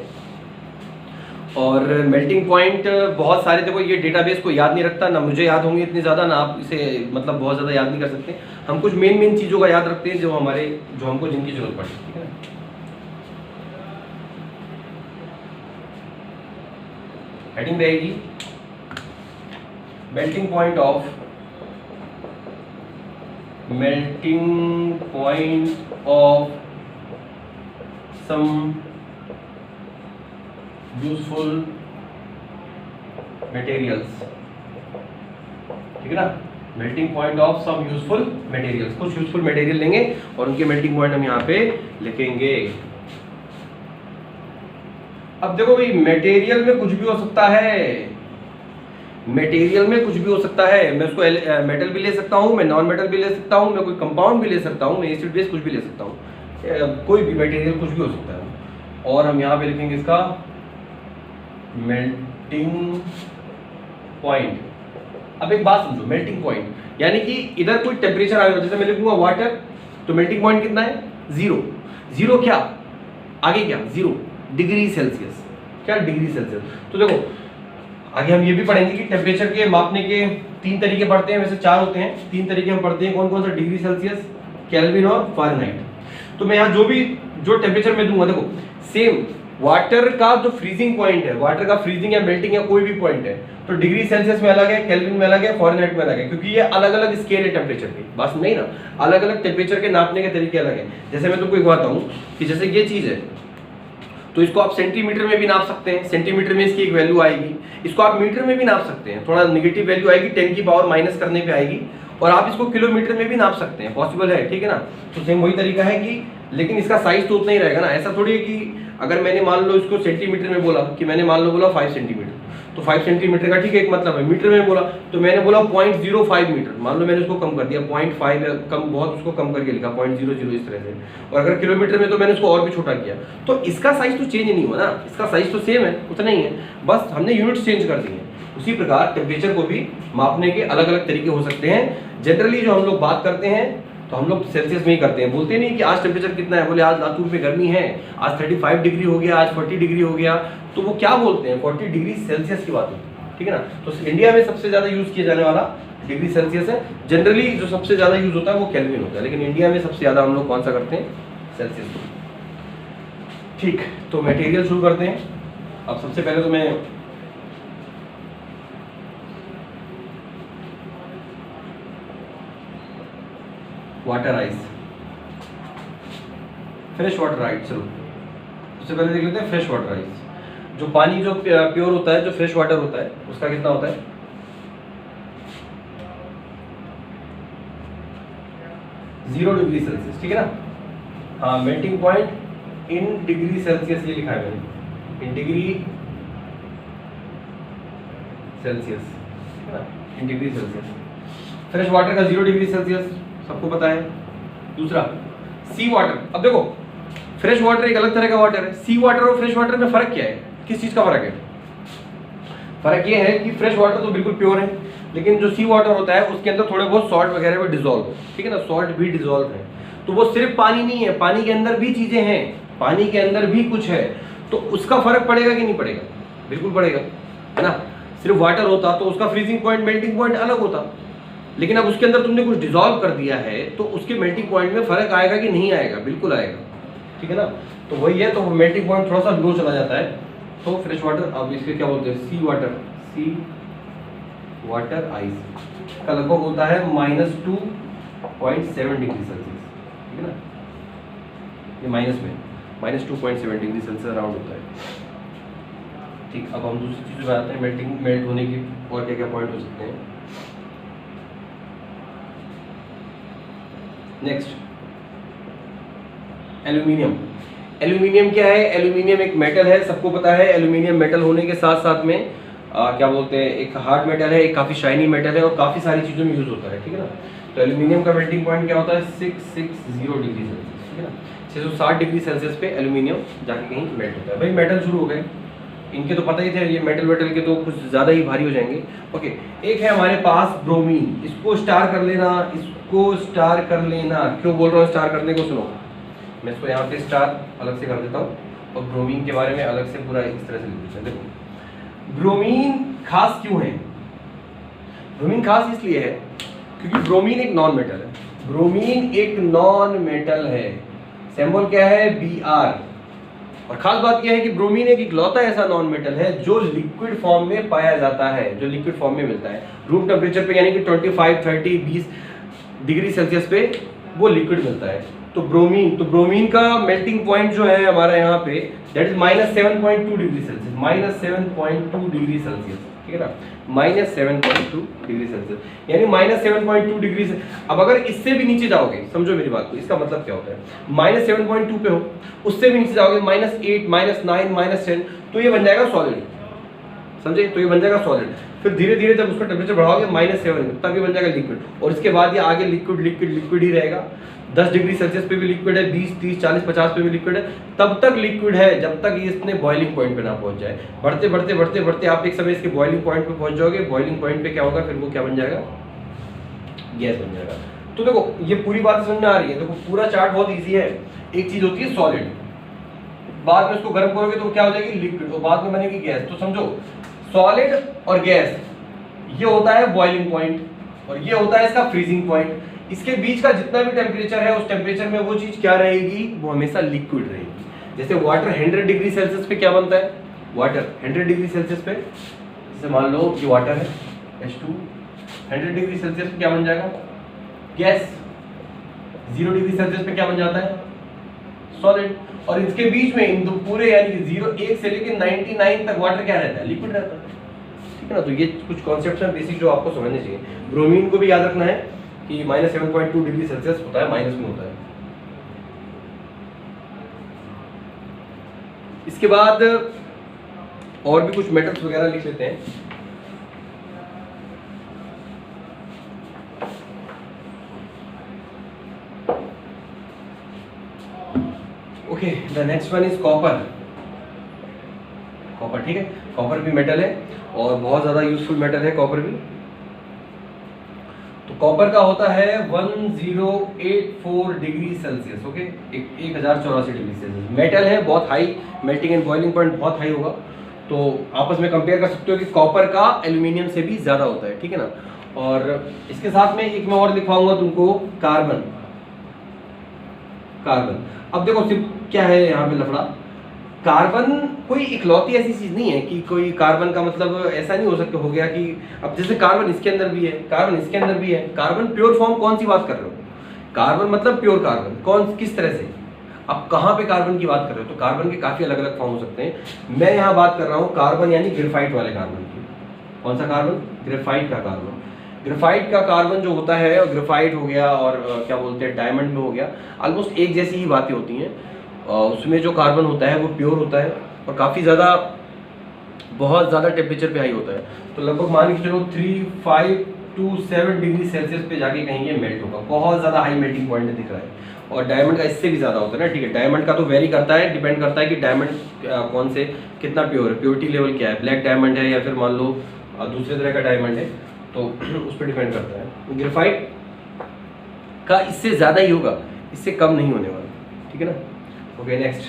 और मेल्टिंग पॉइंट बहुत सारे, देखो ये डेटाबेस को याद नहीं रखता, ना मुझे याद होंगे इतनी ज़्यादा, ना आप इसे मतलब बहुत ज़्यादा याद नहीं कर सकते। हम कुछ मेन चीज़ों का याद रखते हैं जो हमको जिनकी जरूरत पड़े, ठीक है ना। हेडिंग रहेगी melting point of some useful materials, ठीक है ना। Melting point of some useful materials, कुछ यूजफुल मटेरियल लेंगे और उनके मेल्टिंग पॉइंट हम यहाँ पे लिखेंगे। अब देखो भाई, मटेरियल में कुछ भी हो सकता है, मटेरियल में कुछ भी हो सकता है। मैं उसको मेटल भी ले सकता हूँ, मैं नॉन मेटल भी ले सकता हूँ, मैं कोई कंपाउंड भी ले सकता हूँ, मैं एसिड बेस कुछ भी ले सकता हूँ, कोई भी मटेरियल कुछ भी हो सकता है। और हम यहाँ पे लिखेंगे इसका मेल्टिंग पॉइंट। अब एक बात समझो, मेल्टिंग पॉइंट यानी कि इधर कोई टेम्परेचर आएगा, जैसे मैं लिखूंगा वाटर, तो मेल्टिंग पॉइंट कितना है? 0। 0 क्या आगे क्या? 0 डिग्री सेल्सियस। क्या? Degree Celsius. तो देखो आगे हम ये भी पढ़ेंगे कि टेम्परेचर के मापने के 3 तरीके पढ़ते हैं, वैसे 4 होते हैं, 3 तरीके हम पढ़ते हैं। कौन कौन सा? डिग्री सेल्सियस, केल्विन और फ़ारेनहाइट। तो मैं यहाँ जो टेम्परेचर मैं दूंगा, देखो सेम वाटर का जो फ्रीजिंग पॉइंट है, वाटर का फ्रीजिंग या मेल्टिंग या कोई भी पॉइंट है, तो डिग्री सेल्सियस में अलग है, केल्विन में अलग है, फ़ारेनहाइट में अलग है, क्योंकि ये अलग अलग स्केल है टेम्परेचर की। बात नहीं ना, अलग अलग टेम्परेचर के नापने के तरीके अलग है। जैसे मैं तुमको एक बात बताऊं कि जैसे ये चीज है, तो इसको आप सेंटीमीटर में भी नाप सकते हैं, सेंटीमीटर में इसकी एक वैल्यू आएगी। इसको आप मीटर में भी नाप सकते हैं, थोड़ा निगेटिव वैल्यू आएगी, 10 की पावर माइनस करने पे आएगी। और आप इसको किलोमीटर में भी नाप सकते हैं, पॉसिबल है, ठीक है ना। तो सेम वही तरीका है कि, लेकिन इसका साइज तो उतना ही रहेगा ना। ऐसा थोड़ी है कि अगर मैंने मान लो इसको सेंटीमीटर में बोला, कि मैंने मान लो बोला 5 सेंटीमीटर, तो 5 सेंटीमीटर का ठीक है एक मतलब है। मीटर में बोला तो मैंने बोला 0.05 मीटर, मान लो मैंने उसको कम कर दिया 0.5, कम बहुत उसको कम करके लिखा 0.00 इस तरह से। और अगर किलोमीटर में तो मैंने उसको और भी छोटा किया, तो इसका साइज तो चेंज नहीं हुआ ना, इसका साइज तो सेम है, उतना ही है, बस हमने यूनिट्स चेंज कर दी है। उसी प्रकार टेम्परेचर को भी मापने के अलग अलग तरीके हो सकते हैं। जनरली जो हम लोग बात करते हैं तो हम लोग सेल्सियस में ही करते हैं, बोलते नहीं कि आज टेम्परेचर कितना है, बोले आज लातूर में गर्मी है, आज 35 डिग्री हो गया, आज 40 डिग्री हो गया, तो वो क्या बोलते हैं? 40 डिग्री सेल्सियस की बात होती है, ठीक है ना। तो इंडिया में सबसे ज्यादा यूज किया जाने वाला डिग्री सेल्सियस है। जनरली जो सबसे ज्यादा यूज होता है वो केल्विन होता है, लेकिन इंडिया में सबसे ज्यादा हम लोग कौन सा करते हैं? सेल्सियस। ठीक, तो मटेरियल शुरू करते हैं। अब सबसे पहले तो मैं water ice, fresh water ice, चलो सबसे पहले देख लेते हैं फ्रेश वाटर आइस। जो पानी जो प्योर होता है, जो फ्रेश वाटर होता है, उसका कितना होता है? 0 डिग्री सेल्सियस, ठीक है ना। हाँ, melting point in degree Celsius ये लिखा है मैंने, इन डिग्री सेल्सियस, ठीक है ना, in degree Celsius. Fresh water का 0 डिग्री सेल्सियस सबको पता है। दूसरा सी वाटर। अब देखो फ्रेश वाटर एक अलग तरह का वाटर है, सी वाटर और फ्रेश वाटर में फर्क क्या है? किस चीज का फर्क है? फर्क ये है कि फ्रेश वाटर तो बिल्कुल प्योर है, लेकिन जो सी वाटर होता है उसके अंदर थोड़े बहुत सॉल्ट वगैरह भी डिजोल्व है, ठीक है ना, सॉल्ट भी डिजोल्व है। तो वो सिर्फ पानी नहीं है, पानी के अंदर भी चीजें हैं, पानी के अंदर भी कुछ है, तो उसका फर्क पड़ेगा कि नहीं पड़ेगा? बिल्कुल पड़ेगा, है ना। सिर्फ वाटर होता तो उसका फ्रीजिंग पॉइंट, मेल्टिंग पॉइंट अलग होता, लेकिन अब उसके अंदर तुमने कुछ डिसॉल्व कर दिया है, तो उसके मेल्टिंग पॉइंट में फर्क आएगा कि नहीं आएगा? बिल्कुल आएगा, ठीक है ना। तो वही है, तो मेल्टिंग पॉइंट थोड़ा सा लो चला जाता है। तो फ्रेश वाटर, अब इसके क्या बोलते हैं? सी वाटर आइस का लगभग होता है -2.7 डिग्री सेल्सियस, ठीक है ना। ये माइनस में -2.7 डिग्री सेल्सियस अराउंड होता है। ठीक, अब हम दूसरी चीज़ पे आते हैं, मेल्ट होने की और क्या क्या पॉइंट हो सकते हैं। Next, aluminium. एल्यूमिनियम क्या है? एल्यूमिनियम एक मेटल है, सबको पता है। एल्यूमिनियम मेटल होने के साथ साथ में क्या बोलते हैं, एक हार्ड मेटल है, एक काफ़ी शाइनी मेटल है और काफ़ी सारी चीज़ों में यूज़ होता है, ठीक है ना। तो एल्यूमिनियम का मेल्टिंग पॉइंट क्या होता है? 660 डिग्री सेल्सियस, ठीक है ना। 660 डिग्री सेल्सियस पे एल्यूमिनियम जाके कहीं मेल्ट होता है। भाई मेटल शुरू हो गए, इनके तो पता ही थे, ये मेटल के तो कुछ ज़्यादा ही भारी हो जाएंगे। ओके, एक है हमारे पास ब्रोमीन, इसको स्टार कर लेना, इसको स्टार कर लेना। क्यों बोल रहा हूँ स्टार करने को? सुनो, मैं इसको यहाँ पे स्टार अलग से कर देता हूँ और ब्रोमीन के बारे में अलग से पूरा इस तरह से लिख देते हैं। देखो ब्रोमीन खास क्यों है? ब्रोमीन खास इसलिए है क्योंकि ब्रोमीन एक नॉन मेटल है। ब्रोमीन एक नॉन मेटल है, सिंबल क्या है? Br। और खास बात यह है कि ब्रोमीन एक इकलौता ऐसा नॉन मेटल है जो लिक्विड फॉर्म में पाया जाता है, जो लिक्विड फॉर्म में मिलता है रूम टेम्परेचर पे, यानी कि 25, 30, 20 डिग्री सेल्सियस पे वो लिक्विड मिलता है। तो ब्रोमीन का मेल्टिंग पॉइंट जो है हमारा यहाँ पे that is -7.2 degree Celsius, -7.2 degree Celsius, ठीक है ना, -7.2 डिग्री सेल्सियस, यानी -7.2 डिग्री से। अब अगर इससे भी नीचे जाओगे, समझो मेरी बात को, इसका मतलब क्या होता है? -7.2 पे हो, उससे भी नीचे जाओगे -8, -9, -10, तो ये बन जाएगा सॉलिड, समझे? तो ये बन जाएगा सॉलिड। फिर धीरे धीरे जब उसका टेम्परेचर बढ़ाओगे -7 तब ये बन जाएगा लिक्विड, और इसके बाद ये आगे लिक्विड ही रहेगा। 10 डिग्री सेल्सियस पे भी लिक्विड है, 20, 30, 40, 50 पे भी लिक्विड है, तब तक लिक्विड है जब तक ये इसने बॉइलिंग पॉइंट पे ना पहुंच जाए। बढ़ते बढ़ते बढ़ते बढ़ते आप एक समय इसके बॉइलिंग पॉइंट पे पहुंच जाओगे। बॉइलिंग पॉइंट पे क्या होगा? फिर वो क्या बन जाएगा? गैस बन जाएगा। तो देखो ये पूरी बात समझ में आ रही है। देखो पूरा चार्ट बहुत ईजी है। एक चीज होती है सॉलिड, बाद में उसको गर्म करोगे तो क्या हो जाएगी? लिक्विड, और बाद में बनेगी गैस। तो समझो सॉलिड और गैस, ये होता है बॉइलिंग पॉइंट और ये होता है इसका फ्रीजिंग पॉइंट। इसके बीच का जितना भी टेम्परेचर है उस टेम्परेचर में वो चीज क्या रहेगी? वो हमेशा लिक्विड रहेगी। जैसे वाटर 100 डिग्री सेल्सियस पे क्या बनता है? वाटर 100 डिग्री सेल्सियस पे, जैसे मान लो ये वाटर है H2, 100 डिग्री सेल्सियस पे क्या बन जाएगा? गैस। 0 डिग्री सेल्सियस पे क्या बन जाता है? सॉलिड। और इसके बीच में इन दो पूरे यानी कि 1 से लेकर 99 तक वाटर क्या रहता है? लिक्विड रहता है, ठीक है ना। तो ये कुछ कॉन्सेप्ट है बेसिक जो आपको समझने चाहिए। ब्रोमीन को भी याद रखना है कि -7.2 डिग्री सेल्सियस होता है, माइनस में होता है। इसके बाद और भी कुछ मेटल्स वगैरह लिख लेते हैं। Okay, the next one is copper. Copper, ठीक है, कॉपर भी मेटल है और बहुत ज्यादा यूजफुल मेटल है कॉपर भी। तो कॉपर का होता है 1084 degree Celsius, okay, 1084 degree Celsius. Metal है, बहुत high melting and boiling point बहुत हाई होगा। तो आपस में कंपेयर कर सकते हो कि कॉपर का एल्यूमिनियम से भी ज्यादा होता है, ठीक है ना। और इसके साथ में एक मैं और लिखवाऊंगा तुमको, कार्बन। कार्बन, अब देखो सिर्फ क्या है यहाँ पे लफड़ा, कार्बन कोई इकलौती ऐसी चीज नहीं है कि कोई कार्बन का मतलब ऐसा नहीं हो सकता हो गया कि अब जैसे कार्बन इसके अंदर भी है, कार्बन इसके अंदर भी है। कार्बन प्योर फॉर्म कौन सी बात कर रहे हो? कार्बन मतलब प्योर कार्बन, कौन किस तरह से? अब कहाँ पे कार्बन की बात कर रहे हो? तो कार्बन के काफी अलग अलग फॉर्म हो सकते हैं। मैं यहाँ बात कर रहा हूँ कार्बन यानी ग्रेफाइट वाले कार्बन की। कौन सा कार्बन? ग्रेफाइट का कार्बन। ग्रेफाइट का कार्बन जो होता है, ग्रेफाइट हो गया और क्या बोलते हैं डायमंड में हो गया, ऑलमोस्ट एक जैसी ही बातें होती हैं। उसमें जो कार्बन होता है वो प्योर होता है और काफ़ी ज़्यादा बहुत ज़्यादा टेम्परेचर पे हाई होता है। तो लगभग मान के चलो 3527 डिग्री सेल्सियस पे जाके कहीं ये मेल्ट होगा, बहुत ज़्यादा हाई मेल्टिंग पॉइंट दिख रहा है। और डायमंड का इससे भी ज़्यादा होता है ना, ठीक है। डायमंड का तो वेरी करता है, डिपेंड करता है कि डायमंड कौन से कितना प्योर है, प्योरिटी लेवल क्या है, ब्लैक डायमंड है या फिर मान लो दूसरे तरह का डायमंड है, तो उस पर डिपेंड करता है। ग्रेफाइट का इससे ज़्यादा ही होगा, इससे कम नहीं होने वाला, ठीक है ना। Okay, next.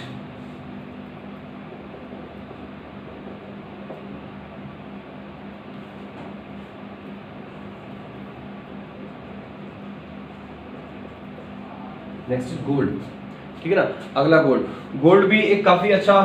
Next is gold, ठीक है ना। अगला गोल्ड। गोल्ड भी एक काफी अच्छा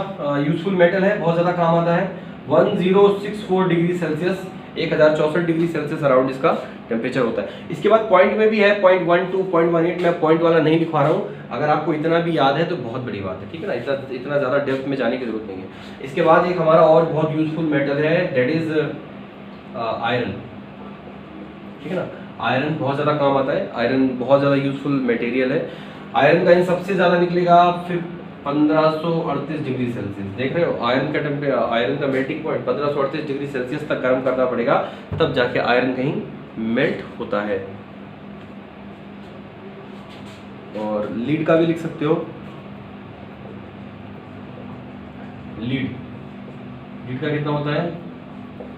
यूजफुल मेटल है, बहुत ज्यादा काम आता है। 1064 degree Celsius, 1064 degree Celsius around इसका टेम्परेचर होता है। इसके बाद पॉइंट में भी है 0.12, 0.18। मैं पॉइंट वाला नहीं लिखवा रहा हूँ, अगर आपको इतना भी याद है तो बहुत बड़ी बात है, ठीक है ना। इतना ज़्यादा डेप्थ में जाने की जरूरत नहीं है। इसके बाद एक हमारा और बहुत यूजफुल मेटल है, दैट इज आयरन, ठीक है ना। आयरन बहुत ज़्यादा काम आता है, आयरन बहुत ज़्यादा यूजफुल मटेरियल है। आयरन का इन सबसे ज़्यादा निकलेगा फिर 1538 डिग्री सेल्सियस। देख रहे हो, आयरन का मेल्टिंग पॉइंट 1538 डिग्री सेल्सियस तक गर्म करना पड़ेगा, तब जाके आयरन कहीं मेल्ट होता है। और लीड का भी लिख सकते हो, लीड का कितना होता है?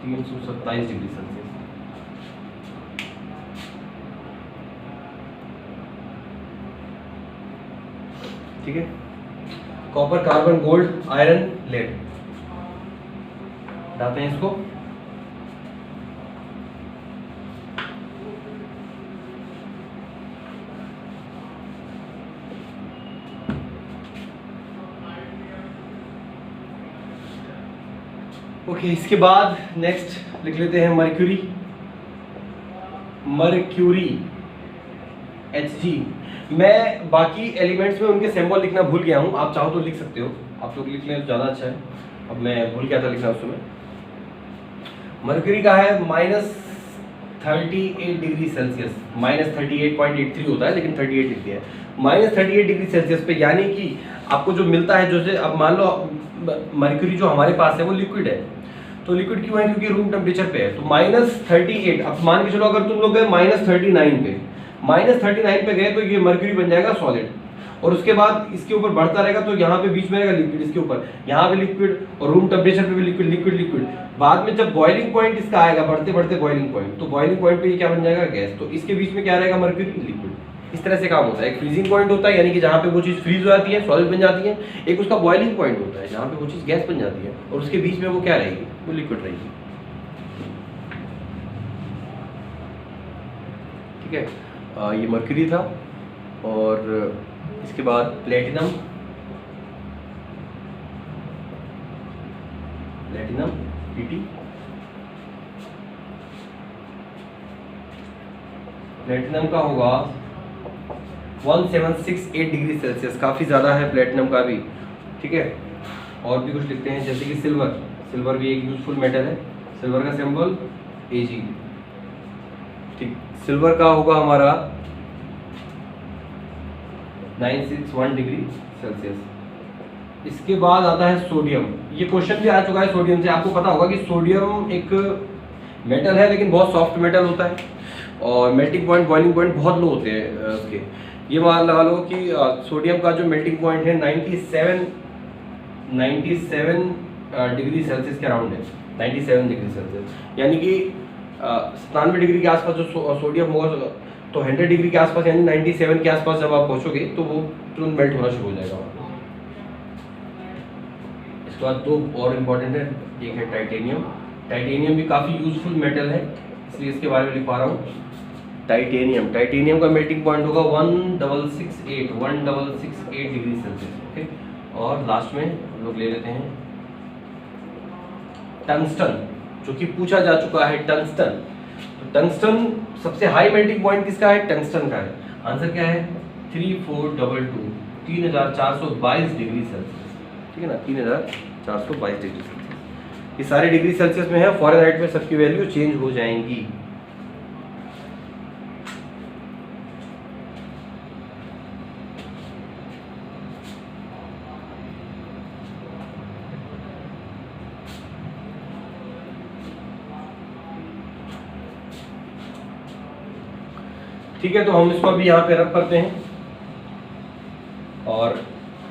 327 डिग्री सेल्सियस, ठीक है। Copper, carbon, gold, iron, lead. डालते हैं इसको। ओके, इसके बाद नेक्स्ट लिख लेते हैं मर्क्यूरी। Mercury Hg। मैं बाकी एलिमेंट्स में उनके सिंबल लिखना भूल गया हूँ, आप चाहो तो लिख सकते हो, आप लोग लिख लें तो ज़्यादा अच्छा है। अब मैं भूल गया था लिखना उस समय। मर्क्यूरी का है -38 डिग्री सेल्सियस, -38.83 होता है लेकिन 38 लिख दिया है। -38 डिग्री सेल्सियस पे, यानी कि आपको जो मिलता है, जैसे अब मान लो मर्क्यूरी जो हमारे पास है वो लिक्विड है, तो लिक्विड क्यों है? क्योंकि रूम टेम्परेचर पे है। तो -38, अब मान के चलो अगर तुम लोग गए -39 पे, -39 पे गए तो ये मर्क्यूरी बन जाएगा सॉलिड, और उसके बाद इसके ऊपर बढ़ता रहेगा तो यहाँ पे बीच में रहेगा लिक्विड, इसके ऊपर यहाँ पे लिक्विड, और रूम टेम्परेचर पे भी लिक्विड लिक्विड लिक्विड। बाद में जब बॉइलिंग पॉइंट इसका आएगा, बढ़ते बढ़ते बॉइलिंग पॉइंट, तो बॉइलिंग पॉइंट पे ये क्या बन जाएगा? गैस। तो इसके बीच में क्या रहेगा? Mercury, liquid. इस तरह से काम होता है। एक फ्रीजिंग पॉइंट होता है, यानी कि जहाँ पे वो चीज़ फ्रीज हो जाती है, सॉलिड बन जाती है। एक उसका बॉइलिंग पॉइंट होता है, जहाँ पे वो चीज़ गैस बन जाती है, और उसके बीच में वो क्या रहेगी? वो लिक्विड रहेगी। ठीक है, ये मर्क्यूरी था। और इसके बाद प्लेटिनम। Platinum Pt। प्लेटिनम का होगा 1768 डिग्री सेल्सियस, काफ़ी ज़्यादा है प्लेटिनम का भी। ठीक है, और भी कुछ लिखते हैं, जैसे कि सिल्वर। सिल्वर भी एक यूजफुल मेटल है, सिल्वर का सिंबल Ag। ठीक, सिल्वर का होगा हमारा 961 डिग्री सेल्सियस। इसके बाद आता है सोडियम। ये क्वेश्चन भी आ चुका है सोडियम से, आपको पता होगा कि सोडियम एक मेटल है लेकिन बहुत सॉफ्ट मेटल होता है, और मेल्टिंग पॉइंट, बॉइलिंग पॉइंट बहुत लो होते हैं उसके। ये मान लगा लो कि सोडियम का जो मेल्टिंग पॉइंट है 97 डिग्री सेल्सियस के अराउंड है, 97 डिग्री सेल्सियस, यानी कि 97 डिग्री के आसपास जो सोडियम होगा, तो 100 डिग्री के आसपास, यानी 97 के आसपास जब आप पहुंचोगे तो वो तुरंत मेल्ट होना शुरू हो जाएगा। इसके बाद दो और इम्पोर्टेंट है, एक है टाइटेनियम। टाइटेनियम भी काफ़ी यूजफुल मेटल है, इसलिए इसके बारे में लिख पा रहा हूँ। टाइटेनियम, टाइटेनियम का मेल्टिंग पॉइंट होगा 1668 डिग्री सेल्सियस। ओके, और लास्ट में हम लोग ले लेते हैं टंगस्टन, जो कि पूछा जा चुका है, टंगस्टन। तो टंगस्टन सबसे हाई मेल्टिंग पॉइंट किसका है? टंगस्टन का है। आंसर क्या है? 3422, 3422 डिग्री सेल्सियस। ठीक है ना, 3422 डिग्री सेल्सियस। ये सारे डिग्री सेल्सियस में है, फ़ारेनहाइट में सबकी वैल्यू चेंज हो जाएंगी। ठीक है, तो हम इसको अभी यहाँ पे रख करते हैं, और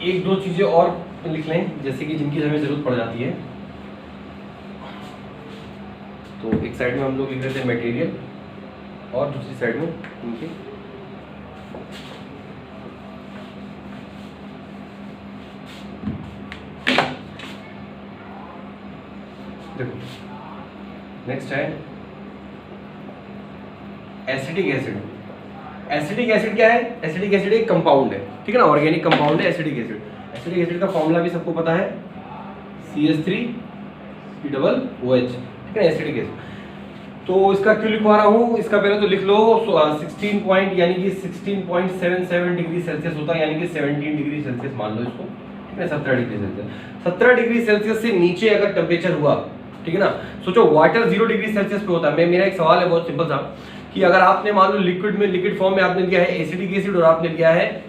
एक दो चीज़ें और लिख लें, जैसे कि जिनकी हमें ज़रूरत पड़ जाती है। तो एक साइड में हम लोग लिख लेते हैं मटेरियल, और दूसरी साइड में इनके देखो। नेक्स्ट है एसिटिक एसिड। एसिडिक एसिड क्या है? एसिडिक एसिड एक कंपाउंड है, ठीक है ना, ऑर्गेनिक कंपाउंड है एसिडिक एसिड। एसिडिक एसिड का फॉर्मूला भी सबको पता है, CH3COOH, ठीक है, एसिडिक एसिड। तो इसका क्यों लिखवा रहा हूँ, इसका पहले तो लिख लो 16 पॉइंट, यानी कि 16.77 डिग्री सेल्सियस होता है, यानी कि 17 डिग्री सेल्सियस मान लो इसको, ठीक है, 17 डिग्री सेल्सियस। 17 डिग्री सेल्सियस से नीचे अगर टेम्परेचर हुआ, ठीक है ना, सोचो वाटर 0 डिग्री सेल्सियस पे होता है। मेरा एक सवाल है बहुत सिंपल सा, कि अगर आपने मान लो लिक्विड फॉर्म में आपने लिया है एसिडिक एसिड और आपने लिया है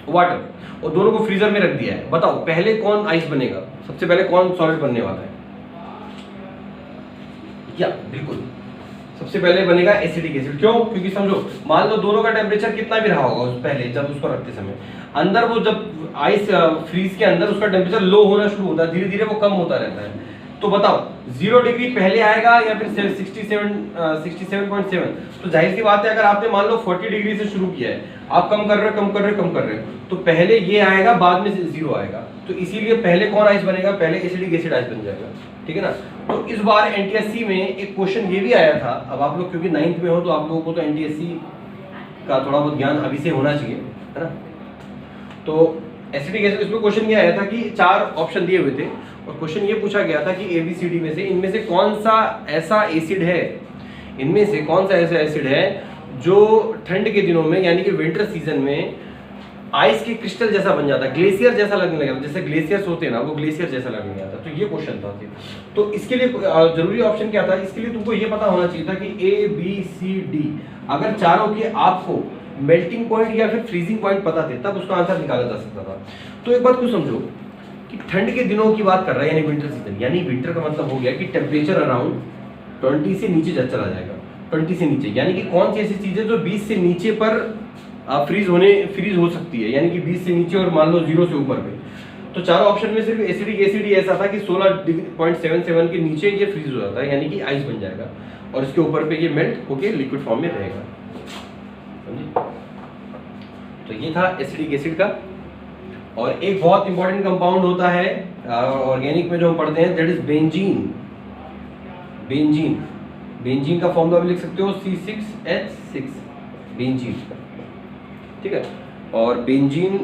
वाटर, और दोनों को फ्रीजर में रख दिया है, बताओ पहले कौन आइस बनेगा? सबसे पहले कौन सॉलिड बनने वाला है? या बिल्कुल सबसे पहले बनेगा एसिडिक एसिड। क्यों? क्योंकि समझो, मान लो दोनों का टेम्परेचर कितना भी रहा होगा उस पहले, जब उसको रखते समय अंदर, वो जब आइस फ्रीज के अंदर उसका टेम्परेचर लो होना शुरू होता है, धीरे धीरे वो कम होता रहता है। तो बताओ 0 डिग्री पहले आएगा या फिर 67.7? तो जाहिर सी बात है, अगर आपने मान लो 40 डिग्री से शुरू किया है, आप कम कर रहे हो तो पहले ये आएगा, बाद में 0 आएगा। तो इसीलिए पहले कौन आइस बनेगा? पहले एसिडिक एसिड आइस बन जाएगा, ठीक है ना। तो इस बार एनटीएससी में एक क्वेश्चन ये भी आया था। अब आप लोग क्योंकि 9th में हो तो आप लोगों को तो एनटीएससी का थोड़ा बहुत ज्ञान अभी से होना चाहिए, है ना। तो एसिडिक एसिड, इसमें क्वेश्चन ये आया था कि 4 ऑप्शन दिए हुए थे और क्वेश्चन ये पूछा गया था कि ABCD में से इनमें से कौन सा ऐसा एसिड है जो ठंड के दिनों में यानी कि विंटर सीजन में आइस के क्रिस्टल जैसा बन जाता है, ग्लेशियर जैसा लगने लगा, जैसे ग्लेशियर्स होते हैं ना, वो ग्लेशियर जैसा लगने लगा था। तो ये क्वेश्चन था। तो इसके लिए जरूरी ऑप्शन क्या था? इसके लिए तुमको ये पता होना चाहिए था कि ABCD अगर चारों के आपको मेल्टिंग पॉइंट या फिर फ्रीजिंग पॉइंट पता थे तब उसका आंसर निकाला जा सकता था। तो एक बात को समझो कि ठंड के दिनों की बात कर रहा है, यानी विंटर सीजन, यानी विंटर का मतलब हो गया कि टेम्परेचर अराउंड 20 से नीचे चला जाएगा। 20 से नीचे यानी कि कौन सी ऐसी चीजें जो 20 से नीचे पर फ्रीज हो सकती है, यानी कि 20 से नीचे और मान लो 0 से ऊपर पे। तो चारों ऑप्शन में सिर्फ एसिडिक एसिड ही ऐसा था कि 16.77 के नीचे ये फ्रीज हो जाता है, यानी कि आइस बन जाएगा और इसके ऊपर पे ये मेल्ट होके लिक्विड फॉर्म में रहेगा। तो ये था एसिडिक एसिड का। और एक बहुत इंपॉर्टेंट कंपाउंड होता है ऑर्गेनिक में जो हम पढ़ते हैं, दैट इज बेंजीन। बेंजीन का फॉर्मूला भी लिख सकते हो C6H6, बेंजीन, ठीक है। और बेंजीन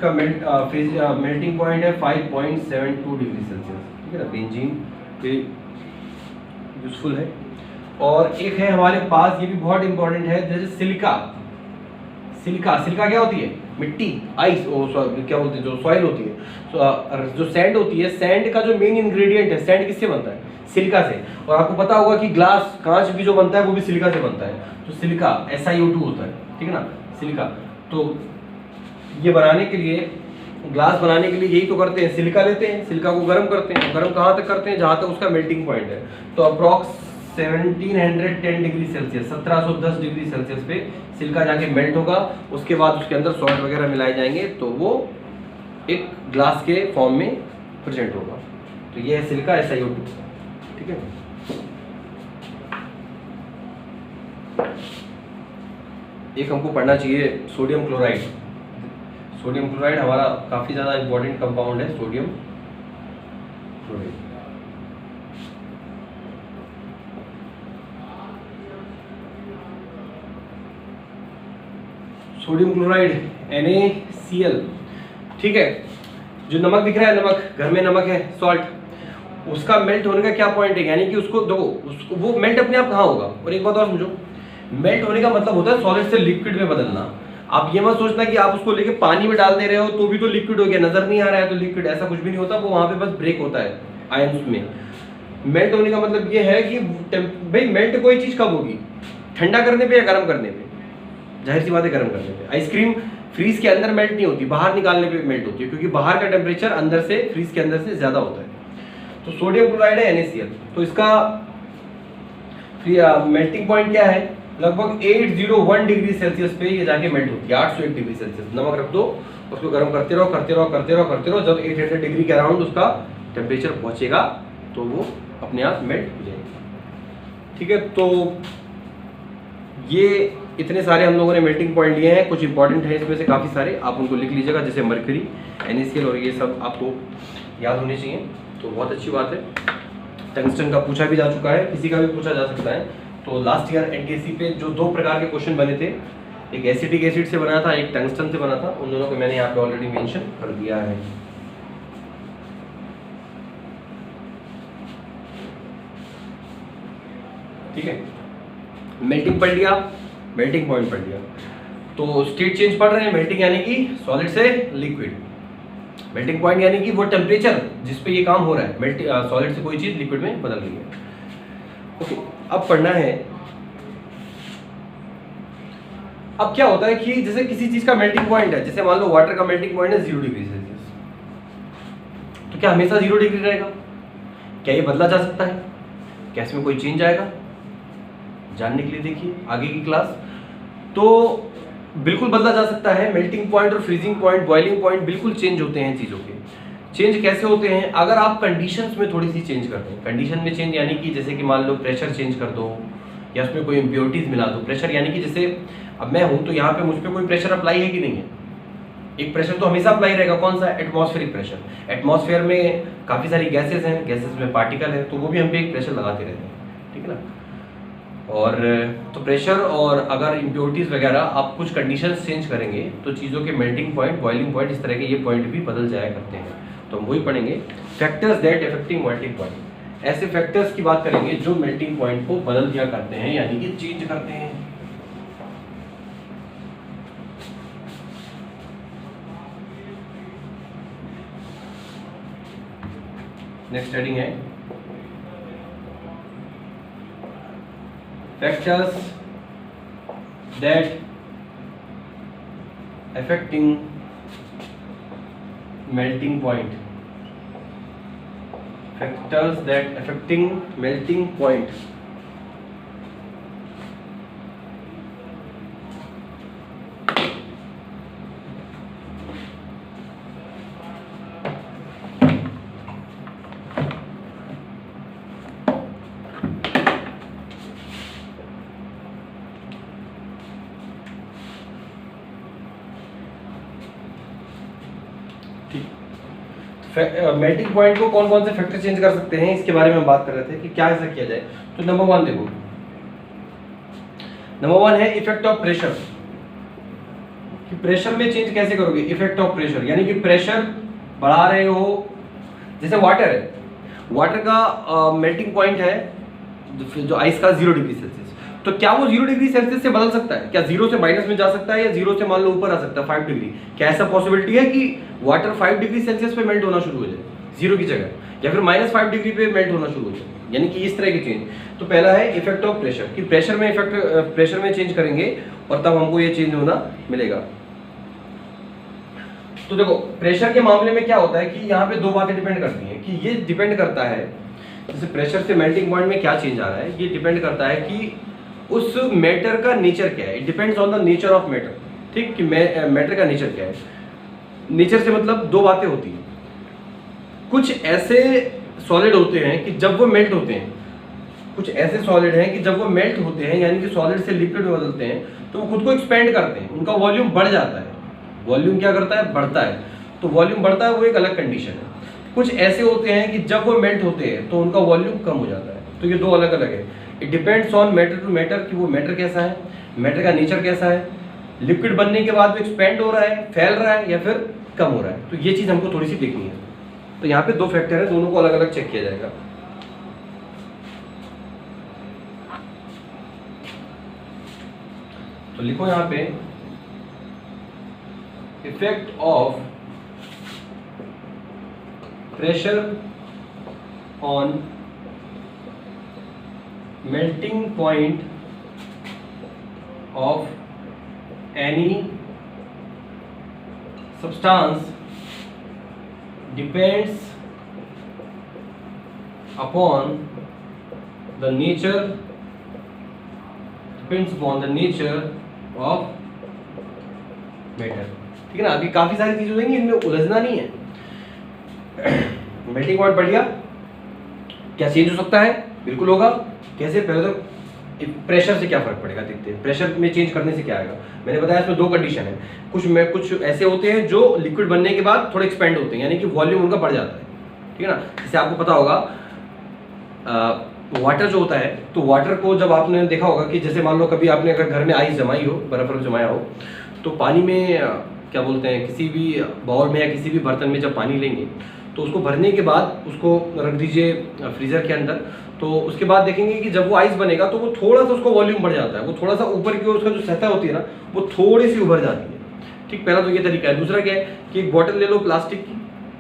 का मेल्टिंग पॉइंट है 5.72 डिग्री सेल्सियस, ठीक है ना। बेंजीन पे यूजफुल है। और एक है हमारे पास, ये भी बहुत इंपॉर्टेंट है, जैसे सिलिका क्या होती है? मिट्टी, आइस, क्या बोलते हैं, जो सॉइल होती है, जो सैंड होती है, सैंड का जो मेन इंग्रेडिएंट है, सैंड किससे बनता है? सिलिका से। और आपको पता होगा कि ग्लास, कांच भी जो बनता है वो भी सिलिका से बनता है। तो सिलिका SiO2 होता है, ठीक है ना, सिलिका। तो ये बनाने के लिए, ग्लास बनाने के लिए यही तो करते हैं, सिलिका लेते हैं, सिलिका को गर्म करते हैं। गर्म कहाँ तक करते हैं? जहाँ तक उसका मेल्टिंग पॉइंट है। तो approx 1710 degree Celsius, 1710 degree Celsius पे सिलिका जाके मेल्ट होगा। उसके बाद उसके अंदर सॉल्ट वगैरह मिलाए जाएंगे तो वो एक ग्लास के फॉर्म में प्रेजेंट होगा। तो ये है सिलिका SiO2, ठीक है। एक हमको पढ़ना चाहिए सोडियम क्लोराइड। सोडियम क्लोराइड हमारा काफी ज्यादा इंपॉर्टेंट कंपाउंड है, sodium chloride. Sodium chloride NaCl, ठीक है। जो नमक दिख रहा है, नमक, घर में नमक है, सॉल्ट, उसका मेल्ट होने का क्या पॉइंट है? यानी कि उसको देखो, उसको वो मेल्ट अपने आप कहाँ होगा? और एक बात और समझो, मेल्ट होने का मतलब होता है सॉलिड से लिक्विड में बदलना। आप ये मत सोचना कि आप उसको लेके पानी में डाल दे रहे हो तो भी तो लिक्विड हो गया, नजर नहीं आ रहा है तो लिक्विड, ऐसा कुछ भी नहीं होता। वो वहां पे बस ब्रेक होता है आयंस में। मेल्ट होने का मतलब ये है कि भाई मेल्ट कोई चीज कब होगी? ठंडा करने पे या गर्म करने पे? जाहिर सी बात है गर्म करने पे। आइसक्रीम फ्रीज के अंदर मेल्ट नहीं होती, बाहर निकालने पे मेल्ट होती है, क्योंकि बाहर का टेम्परेचर अंदर से, फ्रीज के अंदर से ज्यादा होता है। तो सोडियम क्लोराइड है NaCl, तो इसका मेल्टिंग पॉइंट क्या है? लगभग 801 डिग्री सेल्सियस पे ये जाके मेल्ट होती है, 801 डिग्री सेल्सियस। नमक रख दो, उसको गर्म करते रहो। जब 800 डिग्री के अराउंड उसका टेम्परेचर पहुंचेगा तो वो अपने आप मेल्ट हो जाएगी, ठीक है। तो ये इतने सारे हम लोगों ने मेल्टिंग पॉइंट लिए हैं। कुछ इंपॉर्टेंट है इसमें से काफ़ी सारे, आप उनको लिख लीजिएगा, जैसे मरकरी, NaCl और ये सब आपको याद होने चाहिए। तो बहुत अच्छी बात है। टंगस्टन का पूछा भी जा चुका है, किसी का भी पूछा जा सकता है। तो लास्ट ईयर एनटीएससी पे जो 2 प्रकार के क्वेश्चन बने थे, एक एसिटिक एसिड से बना था, एक टंगस्टन से बना था, उन दोनों को मैंने यहाँ पे ऑलरेडी मेंशन कर दिया है। ठीक है, मेल्टिंग पढ़ लिया, मेल्टिंग पॉइंट पढ़ लिया। तो स्टेट चेंज पढ़ रहे हैं। मेल्टिंग यानी कि सॉलिड से लिक्विड, मेल्टिंग पॉइंट यानी कि वो टेम्परेचर जिस पे ये काम हो रहा है, सॉलिड से कोई चीज लिक्विड में बदल रही है। ओके, अब पढ़ना है, अब क्या होता है कि जैसे किसी चीज का मेल्टिंग पॉइंट है, जैसे मान लो वाटर का मेल्टिंग पॉइंट है 0 डिग्री सेल्सियस, तो क्या हमेशा 0 डिग्री रहेगा? क्या ये बदला जा सकता है? क्या इसमें कोई चेंज आएगा? जानने के लिए देखिए आगे की क्लास। तो बिल्कुल बदला जा सकता है। मेल्टिंग पॉइंट और फ्रीजिंग पॉइंट, बॉइलिंग पॉइंट बिल्कुल चेंज होते हैं चीज़ों के। चेंज कैसे होते हैं, अगर आप कंडीशंस में थोड़ी सी चेंज करते हैं। कंडीशन में चेंज यानी कि जैसे कि मान लो प्रेशर चेंज कर दो या उसमें कोई इम्प्योरिटीज मिला दो। प्रेशर यानी कि जैसे अब मैं हूँ तो यहाँ पे मुझ पर कोई प्रेशर अप्लाई है कि नहीं है, एक प्रेशर तो हमेशा अप्लाई रहेगा, कौन सा, एटमॉस्फेरिक प्रेशर। एटमॉस्फेयर में काफ़ी सारी गैसेस हैं, गैसेस में पार्टिकल है, तो वो भी हम पे एक प्रेशर लगाते रहते हैं, ठीक है ना। और तो प्रेशर और अगर इम्प्योरिटीज़ वगैरह आप कुछ कंडीशंस चेंज करेंगे तो चीज़ों के मेल्टिंग पॉइंट, बॉइलिंग पॉइंट, इस तरह के ये पॉइंट भी बदल जाया करते हैं। तो हम वही पढ़ेंगे, factors that affecting melting point. ऐसे फैक्टर्स की बात करेंगे जो मेल्टिंग पॉइंट को बदल दिया करते हैं, यानी कि चेंज करते हैं। नेक्स्ट हेडिंग है factors that affecting melting point, factors that affecting melting point। Melting point को कौन कौन से फैक्टर चेंज कर सकते हैं, इसके बारे में हम बात कर रहे थे कि क्या ऐसा किया जाए। तो नंबर वन देखो, नंबर वन है इफेक्ट ऑफ प्रेशर। कि प्रेशर में चेंज कैसे करोगे, इफेक्ट ऑफ प्रेशर, यानी कि प्रेशर बढ़ा रहे हो। जैसे वाटर है, वाटर का मेल्टिंग पॉइंट है जो आइस का 0 डिग्री सेल्सियस, तो क्या वो 0 डिग्री सेल्सियस से बदल सकता है, क्या 0 से माइनस में जा सकता है, या 0 से मान लो ऊपर आ सकता है 5 डिग्री। क्या ऐसा पॉसिबिलिटी है कि वाटर 5 डिग्री सेल्सियस पे मेल्ट होना शुरू हो जाए 0 की जगह, या फिर -5 डिग्री पे मेल्ट होना शुरू हो जाए, यानी कि इस तरह की चेंज। तो पहला है इफेक्ट ऑफ प्रेशर, कि प्रेशर में चेंज करेंगे और तब हमको ये चेंज होना मिलेगा। तो देखो प्रेशर के मामले में क्या होता है कि यहाँ पे दो बातें डिपेंड करती हैं, कि ये डिपेंड करता है जैसे प्रेशर से मेल्टिंग पॉइंट में क्या चेंज आ रहा है, ये डिपेंड करता है कि उस मैटर का नेचर क्या है। It depends on the nature of matter, ठीक, कि मैटर का नेचर क्या है। नेचर से मतलब दो बातें होती हैं, कुछ ऐसे सॉलिड होते हैं कि जब वो मेल्ट होते हैं, कुछ ऐसे सॉलिड हैं कि जब वो मेल्ट होते हैं यानी कि सॉलिड से लिक्विड में बदलते हैं तो वो खुद को एक्सपेंड करते हैं, उनका वॉल्यूम बढ़ जाता है। वॉल्यूम क्या करता है, बढ़ता है। तो वॉल्यूम बढ़ता है वो एक अलग कंडीशन है। कुछ ऐसे होते हैं कि जब वो मेल्ट होते हैं तो उनका वॉल्यूम कम हो जाता है। तो ये दो अलग अलग है। It depends on matter to matter, कि वो मैटर कैसा है, मैटर का नेचर कैसा है, लिक्विड बनने के बाद वो एक्सपेंड हो रहा है, फैल रहा है, या फिर कम हो रहा है। तो ये चीज़ हमको थोड़ी सी देखनी है। तो यहाँ पे दो फैक्टर है, दोनों को अलग अलग चेक किया जाएगा। तो लिखो यहाँ पे effect of pressure on melting point of any substance depends upon the nature of matter, ठीक है ना। अभी काफी सारी चीजें होंगी, इनमें उलझना नहीं है। मेल्टिंग पॉइंट बढ़ गया, क्या चेंज हो सकता है, बिल्कुल होगा। कैसे, पहले तो प्रेशर से क्या फर्क पड़ेगा देखते हैं। प्रेशर में चेंज करने से क्या आएगा, मैंने बताया इसमें दो कंडीशन है। कुछ ऐसे होते हैं जो लिक्विड बनने के बाद थोड़े एक्सपेंड होते हैं, यानी कि वॉल्यूम उनका बढ़ जाता है, ठीक है ना। जैसे आपको पता होगा वाटर जो होता है, तो वाटर को जब आपने देखा होगा कि जैसे मान लो कभी आपने अगर घर में आइस जमाई हो, बर्फ जमाया हो, तो पानी में क्या बोलते हैं, किसी भी बाउल में या किसी भी बर्तन में जब पानी लेंगे तो उसको भरने के बाद उसको रख दीजिए फ्रीजर के अंदर। तो उसके बाद देखेंगे कि जब वो आइस बनेगा तो वो थोड़ा सा उसका वॉल्यूम बढ़ जाता है, वो थोड़ा सा ऊपर की ओर उसका जो सतह होती है ना वो थोड़ी सी उभर जाती है, ठीक। पहला तो ये तरीका है। दूसरा क्या है कि एक बॉटल ले लो प्लास्टिक की,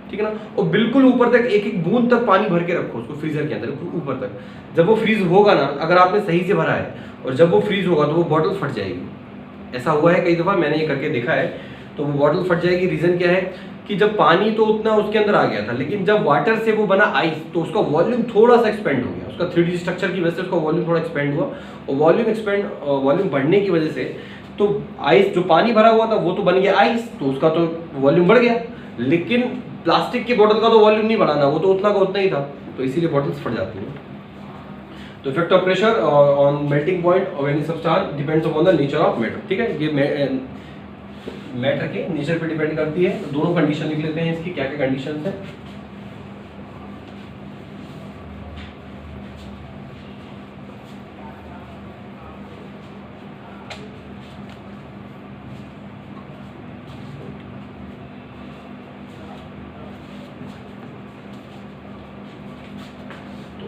ठीक है ना, और बिल्कुल ऊपर तक एक एक बूंद तक पानी भर के रखो उसको फ्रीजर के अंदर ऊपर तक। जब वो फ्रीज होगा ना, अगर आपने सही से भरा है, और जब वो फ्रीज होगा तो वो बॉटल फट जाएगी। ऐसा हुआ है कई दफ़ा, मैंने ये करके देखा है। तो वो बॉटल फट जाएगी, रीज़न क्या है कि जब पानी तो उतना उसके अंदर आ गया था, लेकिन जब वाटर से वो बना आइस तो उसका वॉल्यूम थोड़ा सा एक्सपेंड हो गया, उसका 3D स्ट्रक्चर की वजह से उसका वॉल्यूम थोड़ा एक्सपेंड हुआ, और वॉल्यूम बढ़ने की वजह से तो आइस जो पानी भरा हुआ था वो तो बन गया आइस, तो उसका तो वॉल्यूम बढ़ गया। लेकिन प्लास्टिक की बोतल का तो वॉल्यूम नहीं बढ़ाना, वो तो उतना का उतना ही था, तो इसीलिए बॉटल्स फट जाती हैं। तो effect of pressure on melting point of any substance depends upon the nature of matter. ठीक है, ये मैटर के नेचर पे डिपेंड करती है। तो दोनों कंडीशन लिख लेते हैं इसकी, क्या क्या कंडीशन है।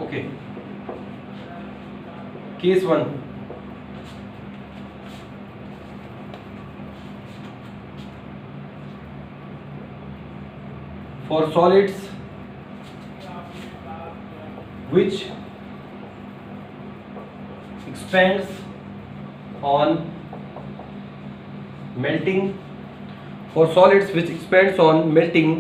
Okay, case 1, for solids which expands on melting, for solids which expands on melting,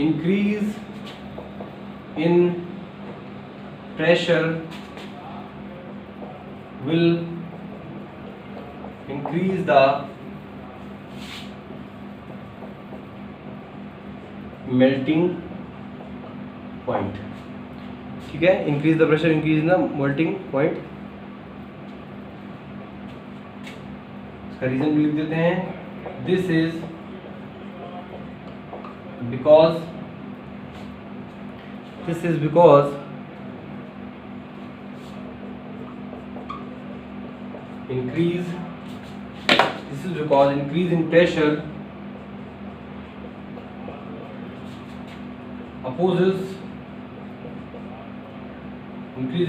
increase in pressure will increase the melting point। ठीक है, increase the pressure, increase the melting point। इसका रीजन भी लिख देते हैं, this is because increase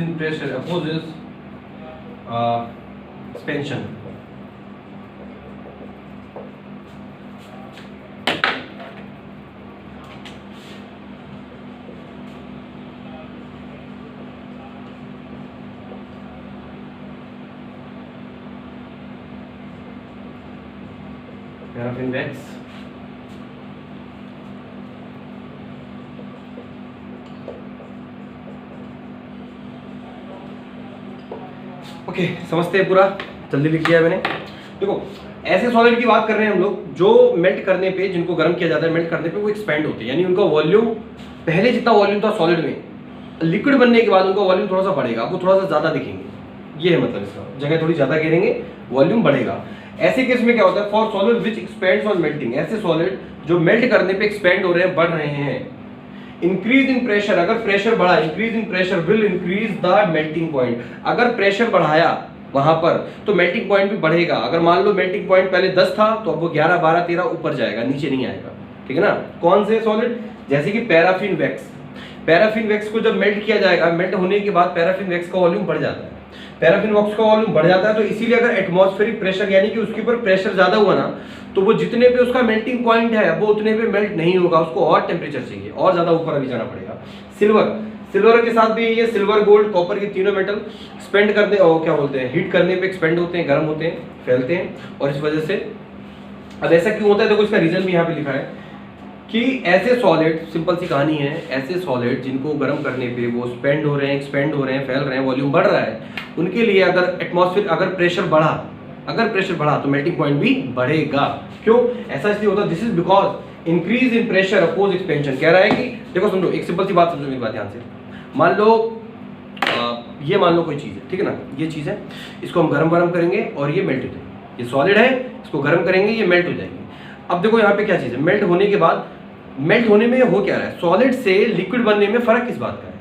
in pressure opposes expansion। Paraffin wax, okay, समझते हैं पूरा, जल्दी लिख दिया मैंने। देखो, ऐसे सॉलिड की बात कर रहे हैं हम लोग जो मेल्ट करने पे, जिनको गर्म किया जाता है, मेल्ट करने पे वो एक्सपेंड होते हैं, यानी उनका वॉल्यूम पहले जितना वॉल्यूम था सॉलिड में, लिक्विड बनने के बाद उनका वॉल्यूम थोड़ा सा बढ़ेगा, आपको थोड़ा सा ज्यादा दिखेंगे। ये है मतलब इसका, जगह थोड़ी ज्यादा घेरेंगे, वॉल्यूम बढ़ेगा। ऐसे केस में क्या होता है, for solid which expends on melting, ऐसे सॉलिड जो मेल्ट करने पे एक्सपेंड हो रहे हैं, बढ़ रहे हैं। इंक्रीज इन प्रेशर, अगर प्रेशर बढ़ा, increase in pressure will increase the melting point, अगर प्रेशर बढ़ाया वहां पर तो मेल्टिंग पॉइंट भी बढ़ेगा। अगर मान लो मेल्टिंग पॉइंट पहले 10 था तो अब वो 11, 12, 13 ऊपर जाएगा, नीचे नहीं आएगा। ठीक है ना। कौन से सॉलिड, जैसे कि पैराफिन वैक्स, पैराफिन वैक्स को जब मेल्ट किया जाएगा, मेल्ट होने के बाद पैराफिन वैक्स का वॉल्यूम बढ़ जाता है, पैराफिन वैक्स का वॉल्यूम बढ़ जाता है, तो इसीलिए अगर एटमॉस्फेरिक प्रेशर यानी कि उसके ऊपर प्रेशर ज्यादा हुआ ना, तो वो जितने पे उसका मेल्टिंग पॉइंट है वो उतने पे मेल्ट नहीं होगा, उसको और टेम्परेचर चाहिए, और ज्यादा ऊपर अभी जाना पड़ेगा। सिल्वर, सिल्वर के साथ भी ये सिल्वर, गोल्ड, कॉपर के तीनों मेटल स्पेंड करते हैं, क्या बोलते हैं, हीट करने पे एक्सपेंड होते हैं, गर्म होते हैं, फैलते हैं, और इस वजह से। अब ऐसा क्यों होता है, देखो इसका रीजन भी यहाँ पे लिखा है कि ऐसे सॉलिड, सिंपल सी कहानी है, ऐसे सॉलिड जिनको गर्म करने पे वो स्पेंड हो रहे हैं, एक्सपेंड हो रहे हैं, फैल रहे हैं, वॉल्यूम बढ़ रहा है, उनके लिए अगर एटमॉस्फेयर, अगर प्रेशर बढ़ा तो मेल्टिंग पॉइंट भी बढ़ेगा। क्यों ऐसा इसलिए होता है, this is because increase in pressure oppose expansion. कह रहा है कि देखो समझो, एक सिंपल सी बात समझो मेरी बात ध्यान से। मान लो ये मान लो कोई चीज़ है, ठीक है ना, ये चीज़ है, इसको हम गरम करेंगे और ये मेल्ट हो जाएगी। ये सॉलिड है, इसको गर्म करेंगे, ये मेल्ट हो जाएगी। अब देखो यहाँ पे क्या चीज़ है, मेल्ट होने के बाद, मेल्ट होने में हो क्या रहा है, सॉलिड से लिक्विड बनने में फ़र्क किस बात का है,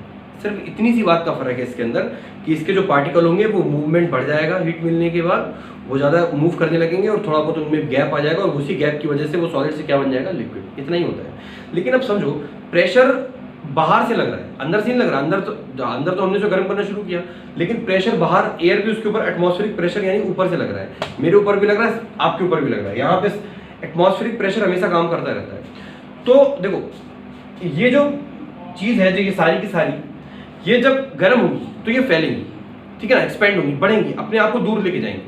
सिर्फ इतनी सी बात का फ़र्क है इसके अंदर कि इसके जो पार्टिकल होंगे वो मूवमेंट बढ़ जाएगा, हीट मिलने के बाद वो ज़्यादा मूव करने लगेंगे और थोड़ा बहुत उनमें गैप आ जाएगा, और उसी गैप की वजह से वो सॉलिड से क्या बन जाएगा, लिक्विड। इतना ही होता है। लेकिन अब समझो, प्रेशर बाहर से लग रहा है, अंदर से नहीं लग रहा। अंदर तो हमने जो गर्म करना शुरू किया, लेकिन प्रेशर बाहर, एयर भी उसके ऊपर, एटमॉस्फेरिक प्रेशर यानी ऊपर से लग रहा है, मेरे ऊपर भी लग रहा है, आपके ऊपर भी लग रहा है। यहाँ पे एटमॉस्फेरिक प्रेशर हमेशा काम करता रहता है। तो देखो ये जो चीज़ है, जो ये सारी की सारी, ये जब गर्म होगी तो ये फैलेंगी, ठीक है ना, एक्सपेंड होंगी, बढ़ेंगी, अपने आप को दूर लेके जाएंगी,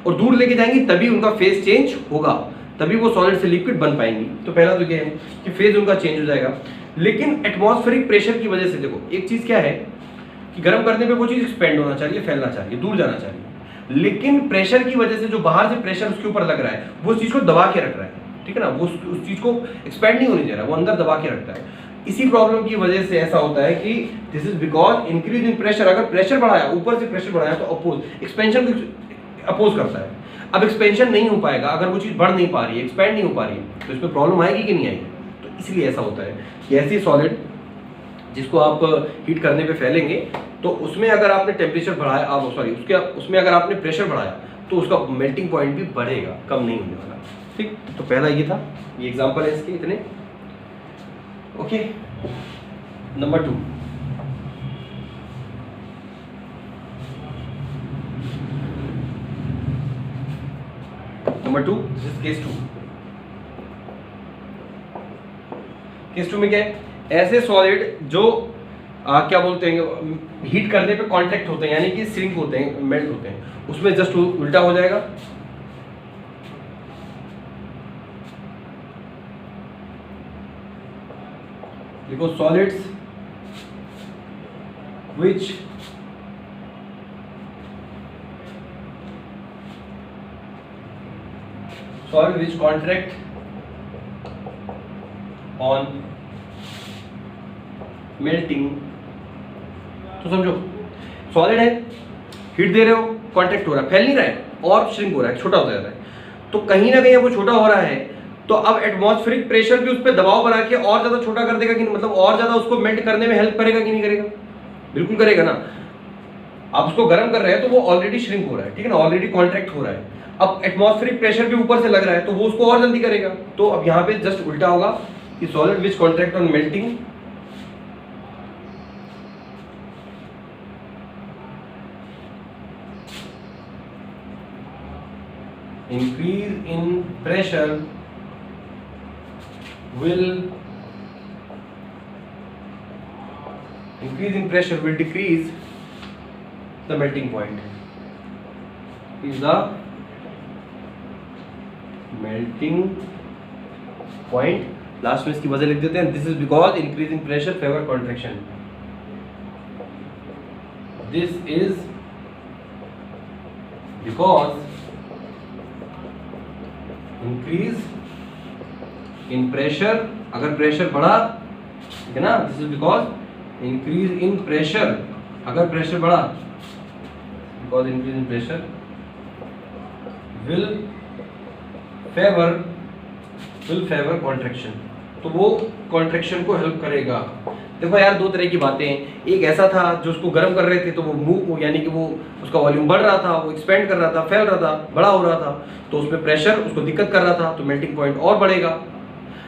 और दूर लेके जाएंगी तभी उनका फेज चेंज होगा, तभी वो सॉलिड से लिक्विड बन पाएंगी। तो पहला तो ये है कि फेज उनका चेंज हो जाएगा। लेकिन एटमॉस्फेरिक प्रेशर की वजह से, देखो एक चीज़ क्या है, कि गर्म करने पे वो चीज़ एक्सपेंड होना चाहिए, फैलना चाहिए, दूर जाना चाहिए, लेकिन प्रेशर की वजह से जो बाहर से प्रेशर उसके ऊपर लग रहा है वो उस चीज़ को दबा के रख रहा है, ठीक है ना, वो उस चीज़ को एक्सपेंड नहीं होने दे रहा, वो अंदर दबा के रखता है। इसी प्रॉब्लम की वजह से ऐसा होता है कि this is because increase in pressure, अगर प्रेशर बढ़ाया, ऊपर से प्रेशर बढ़ाया तो अपोज एक्सपेंशन को अपोज करता है। अब एक्सपेंशन नहीं हो पाएगा अगर वो चीज़ बढ़ नहीं पा रही है, एक्सपेंड नहीं हो पा रही है, तो इसमें प्रॉब्लम आएगी कि नहीं आएगी। तो इसलिए ऐसा होता है कि ऐसी सॉलिड जिसको आप हीट करने पे फैलेंगे तो उसमें अगर आपने टेम्परेचर बढ़ाया, आप सॉरी उसमें अगर आपने प्रेशर बढ़ाया तो उसका मेल्टिंग पॉइंट भी बढ़ेगा, कम नहीं होने वाला। ठीक, तो पहला ये था, ये एग्जांपल है इसके इतने। Okay, number 2, this is case 2। Case 2 में क्या है, ऐसे सॉलिड जो क्या बोलते हैं हीट करने पे कांटेक्ट होते हैं, यानी कि श्रिंक होते हैं, मेल्ट होते हैं, उसमें जस्ट उल्टा हो जाएगा। देखो, solids which contract on melting, तो समझो सॉलिड है, हीट दे रहे हो, कांटेक्ट हो रहा है, फैल नहीं रहा है और श्रिंक हो रहा है, छोटा होता जा रहा है, तो कहीं ना कहीं वो छोटा हो रहा है, तो अब एटमॉस्फेरिक प्रेशर भी उस पर दबाव बना के और ज्यादा छोटा कर देगा कि मतलब और ज्यादा उसको मेल्ट करने में हेल्प करेगा कि नहीं करेगा? बिल्कुल करेगा ना। आप उसको गर्म कर रहे हैं तो वो ऑलरेडी श्रिंक हो रहा है, ठीक है ना, ऑलरेडी कॉन्ट्रैक्ट हो रहा है, अब एटमॉस्फेरिक प्रेशर भी ऊपर से लग रहा है तो वो उसको और जल्दी करेगा। तो अब यहाँ पे जस्ट उल्टा होगा कि solid which contract on melting increase in pressure will decrease the melting point, is the melting point, last में इसकी वजह लिख देते हैं, this is because increase in pressure favour contraction, this is because increase in pressure, अगर pressure बढ़ा, ठीक है ना, this is because increase in pressure, अगर प्रेशर बढ़ा, because increase in pressure will favour contraction, तो वो कॉन्ट्रैक्शन को हेल्प करेगा। देखो यार, दो तरह की बातें हैं, एक ऐसा था जो उसको गर्म कर रहे थे तो वो मूव, यानी कि वो उसका वॉल्यूम बढ़ रहा था, वो एक्सपेंड कर रहा था, फैल रहा था, बड़ा हो रहा था, तो उसमें प्रेशर उसको दिक्कत कर रहा था, तो मेल्टिंग पॉइंट और बढ़ेगा।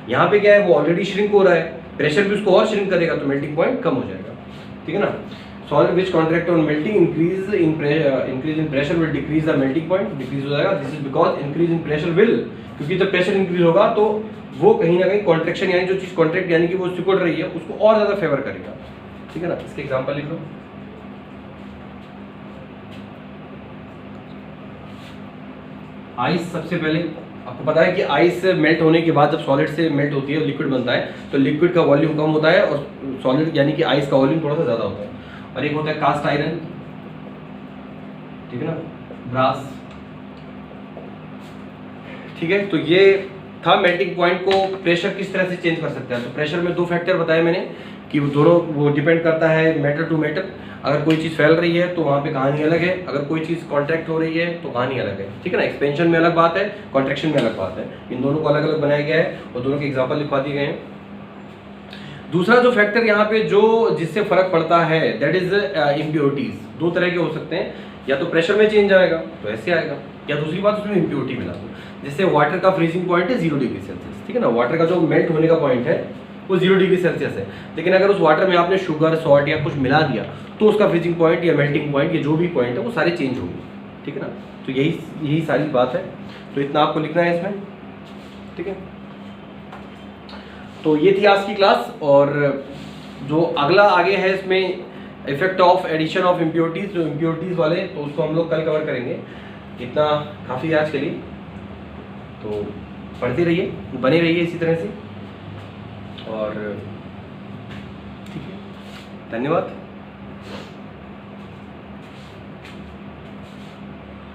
यहाँ पे क्या है, वो ऑलरेडी श्रिंक हो रहा है, प्रेशर भी उसको और श्रिंक करेगा, तो मेल्टिंग पॉइंट कम हो जाएगा, ठीक है ना। Solid which contract on melting increase in pressure will decrease the melting point, decrease हो जाएगा, this is because increase in pressure will, क्योंकि जब प्रेशर इंक्रीज होगा तो वो कहीं ना कहीं कॉन्ट्रैक्शन, यानी जो चीज कॉन्ट्रैक्ट यानी कि वो सिकुड़ रही है, उसको और ज्यादा फेवर करेगा, ठीक है ना। इसके एग्जांपल लिख लो। आइस, सबसे पहले आपको पता है कि आइस मेल्ट होने के बाद जब सॉलिड से मेल्ट होती है, लिक्विड बनता है, तो लिक्विड का वॉल्यूम कम होता है और सॉलिड यानी कि आइस का वॉल्यूम थोड़ा सा ज्यादा होता है। और एक होता है कास्ट आयरन, ठीक है ना, ब्रास, ठीक है। तो ये था मेल्टिंग पॉइंट को प्रेशर किस तरह से चेंज कर सकते हैं। तो प्रेशर में दो फैक्टर बताए मैंने कि वो दोनों वो डिपेंड करता है मैटर टू मैटर, अगर कोई चीज़ फैल रही है तो वहाँ पे कहानी अलग है, अगर कोई चीज़ कॉन्ट्रैक्ट हो रही है तो कहानी अलग है, ठीक है ना। एक्सपेंशन में अलग बात है, कॉन्ट्रैक्शन में अलग बात है, इन दोनों को अलग अलग बनाया गया है और दोनों के एग्जाम्पल लिखवा दिए गए हैं। दूसरा जो फैक्टर यहाँ पे जो जिससे फर्क पड़ता है दैट इज इम्प्योरिटीज। दो तरह के हो सकते हैं, या तो प्रेशर में चेंज आएगा तो ऐसे आएगा, या दूसरी बात उसमें इम्प्योरिटी मिला दो। जैसे वाटर का फ्रीजिंग पॉइंट है 0 डिग्री सेल्सियस, ठीक है ना, वाटर का जो मेल्ट होने का पॉइंट है वो 0 डिग्री सेल्सियस है, लेकिन अगर उस वाटर में आपने शुगर, सॉल्ट या कुछ मिला दिया तो उसका फ्रीजिंग पॉइंट या मेल्टिंग पॉइंट या जो भी पॉइंट है वो सारे चेंज होंगे, ठीक है ना। तो यही सारी बात है, तो इतना आपको लिखना है इसमें, ठीक है। तो ये थी आज की क्लास, और जो अगला आगे है इसमें effect of addition of impurities, जो इम्प्योरिटीज वाले, तो उसको हम लोग कल कवर करेंगे। इतना काफ़ी है आज के लिए, तो पढ़ते रहिए, बने रहिए इसी तरह से, और ठीक है, धन्यवाद।